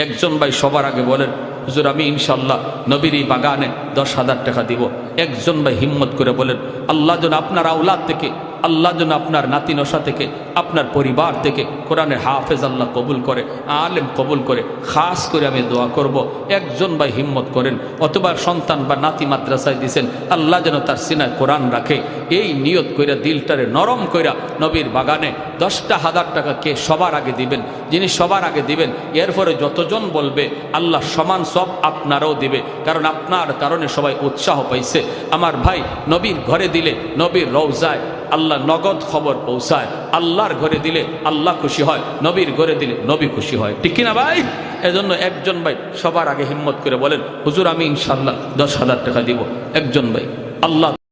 একজন ভাই সবার আগে বলেন, হুজুর আমি ইনশাল্লাহ নবীর এই বাগানে 10,000 টাকা দিব। একজন ভাই হিম্মত করে বলেন, আল্লাহ যেন আপনার আওলাদ থেকে, আল্লাহ যেন আপনার নাতি নশা থেকে, আপনার পরিবার থেকে কোরআনের হাফেজ আল্লাহ কবুল করে, আলেম কবুল করে। খাস করে আমি দোয়া করব, একজন ভাই হিম্মত করেন, অথবা সন্তান বা নাতি মাদ্রাসায় দিছেন, আল্লাহ যেন তার সিনায় কোরআন রাখে। এই নিয়ত কইরা দিলটারে নরম কইরা নবীর বাগানে 10,000 টাকা কে সবার আগে দিবেন, যিনি সবার আগে দিবেন এরপরে যতজন বলবে আল্লাহ সমান সব আপনারাও দিবে, কারণ আপনার কারণে সবাই উৎসাহ পাইছে। আমার ভাই, নবীর ঘরে দিলে নবীর রওজায় আল্লাহ নগদ খবর পৌঁছায়, আল্লাহর ঘরে দিলে আল্লাহ খুশি হয়, নবীর ঘরে দিলে নবী খুশি হয়, ঠিক কিনা ভাই? এজন্য একজন ভাই সবার আগে হিম্মত করে বলেন, হুজুর আমি ইনশাল্লাহ 10,000 টাকা দিব। একজন ভাই, আল্লাহ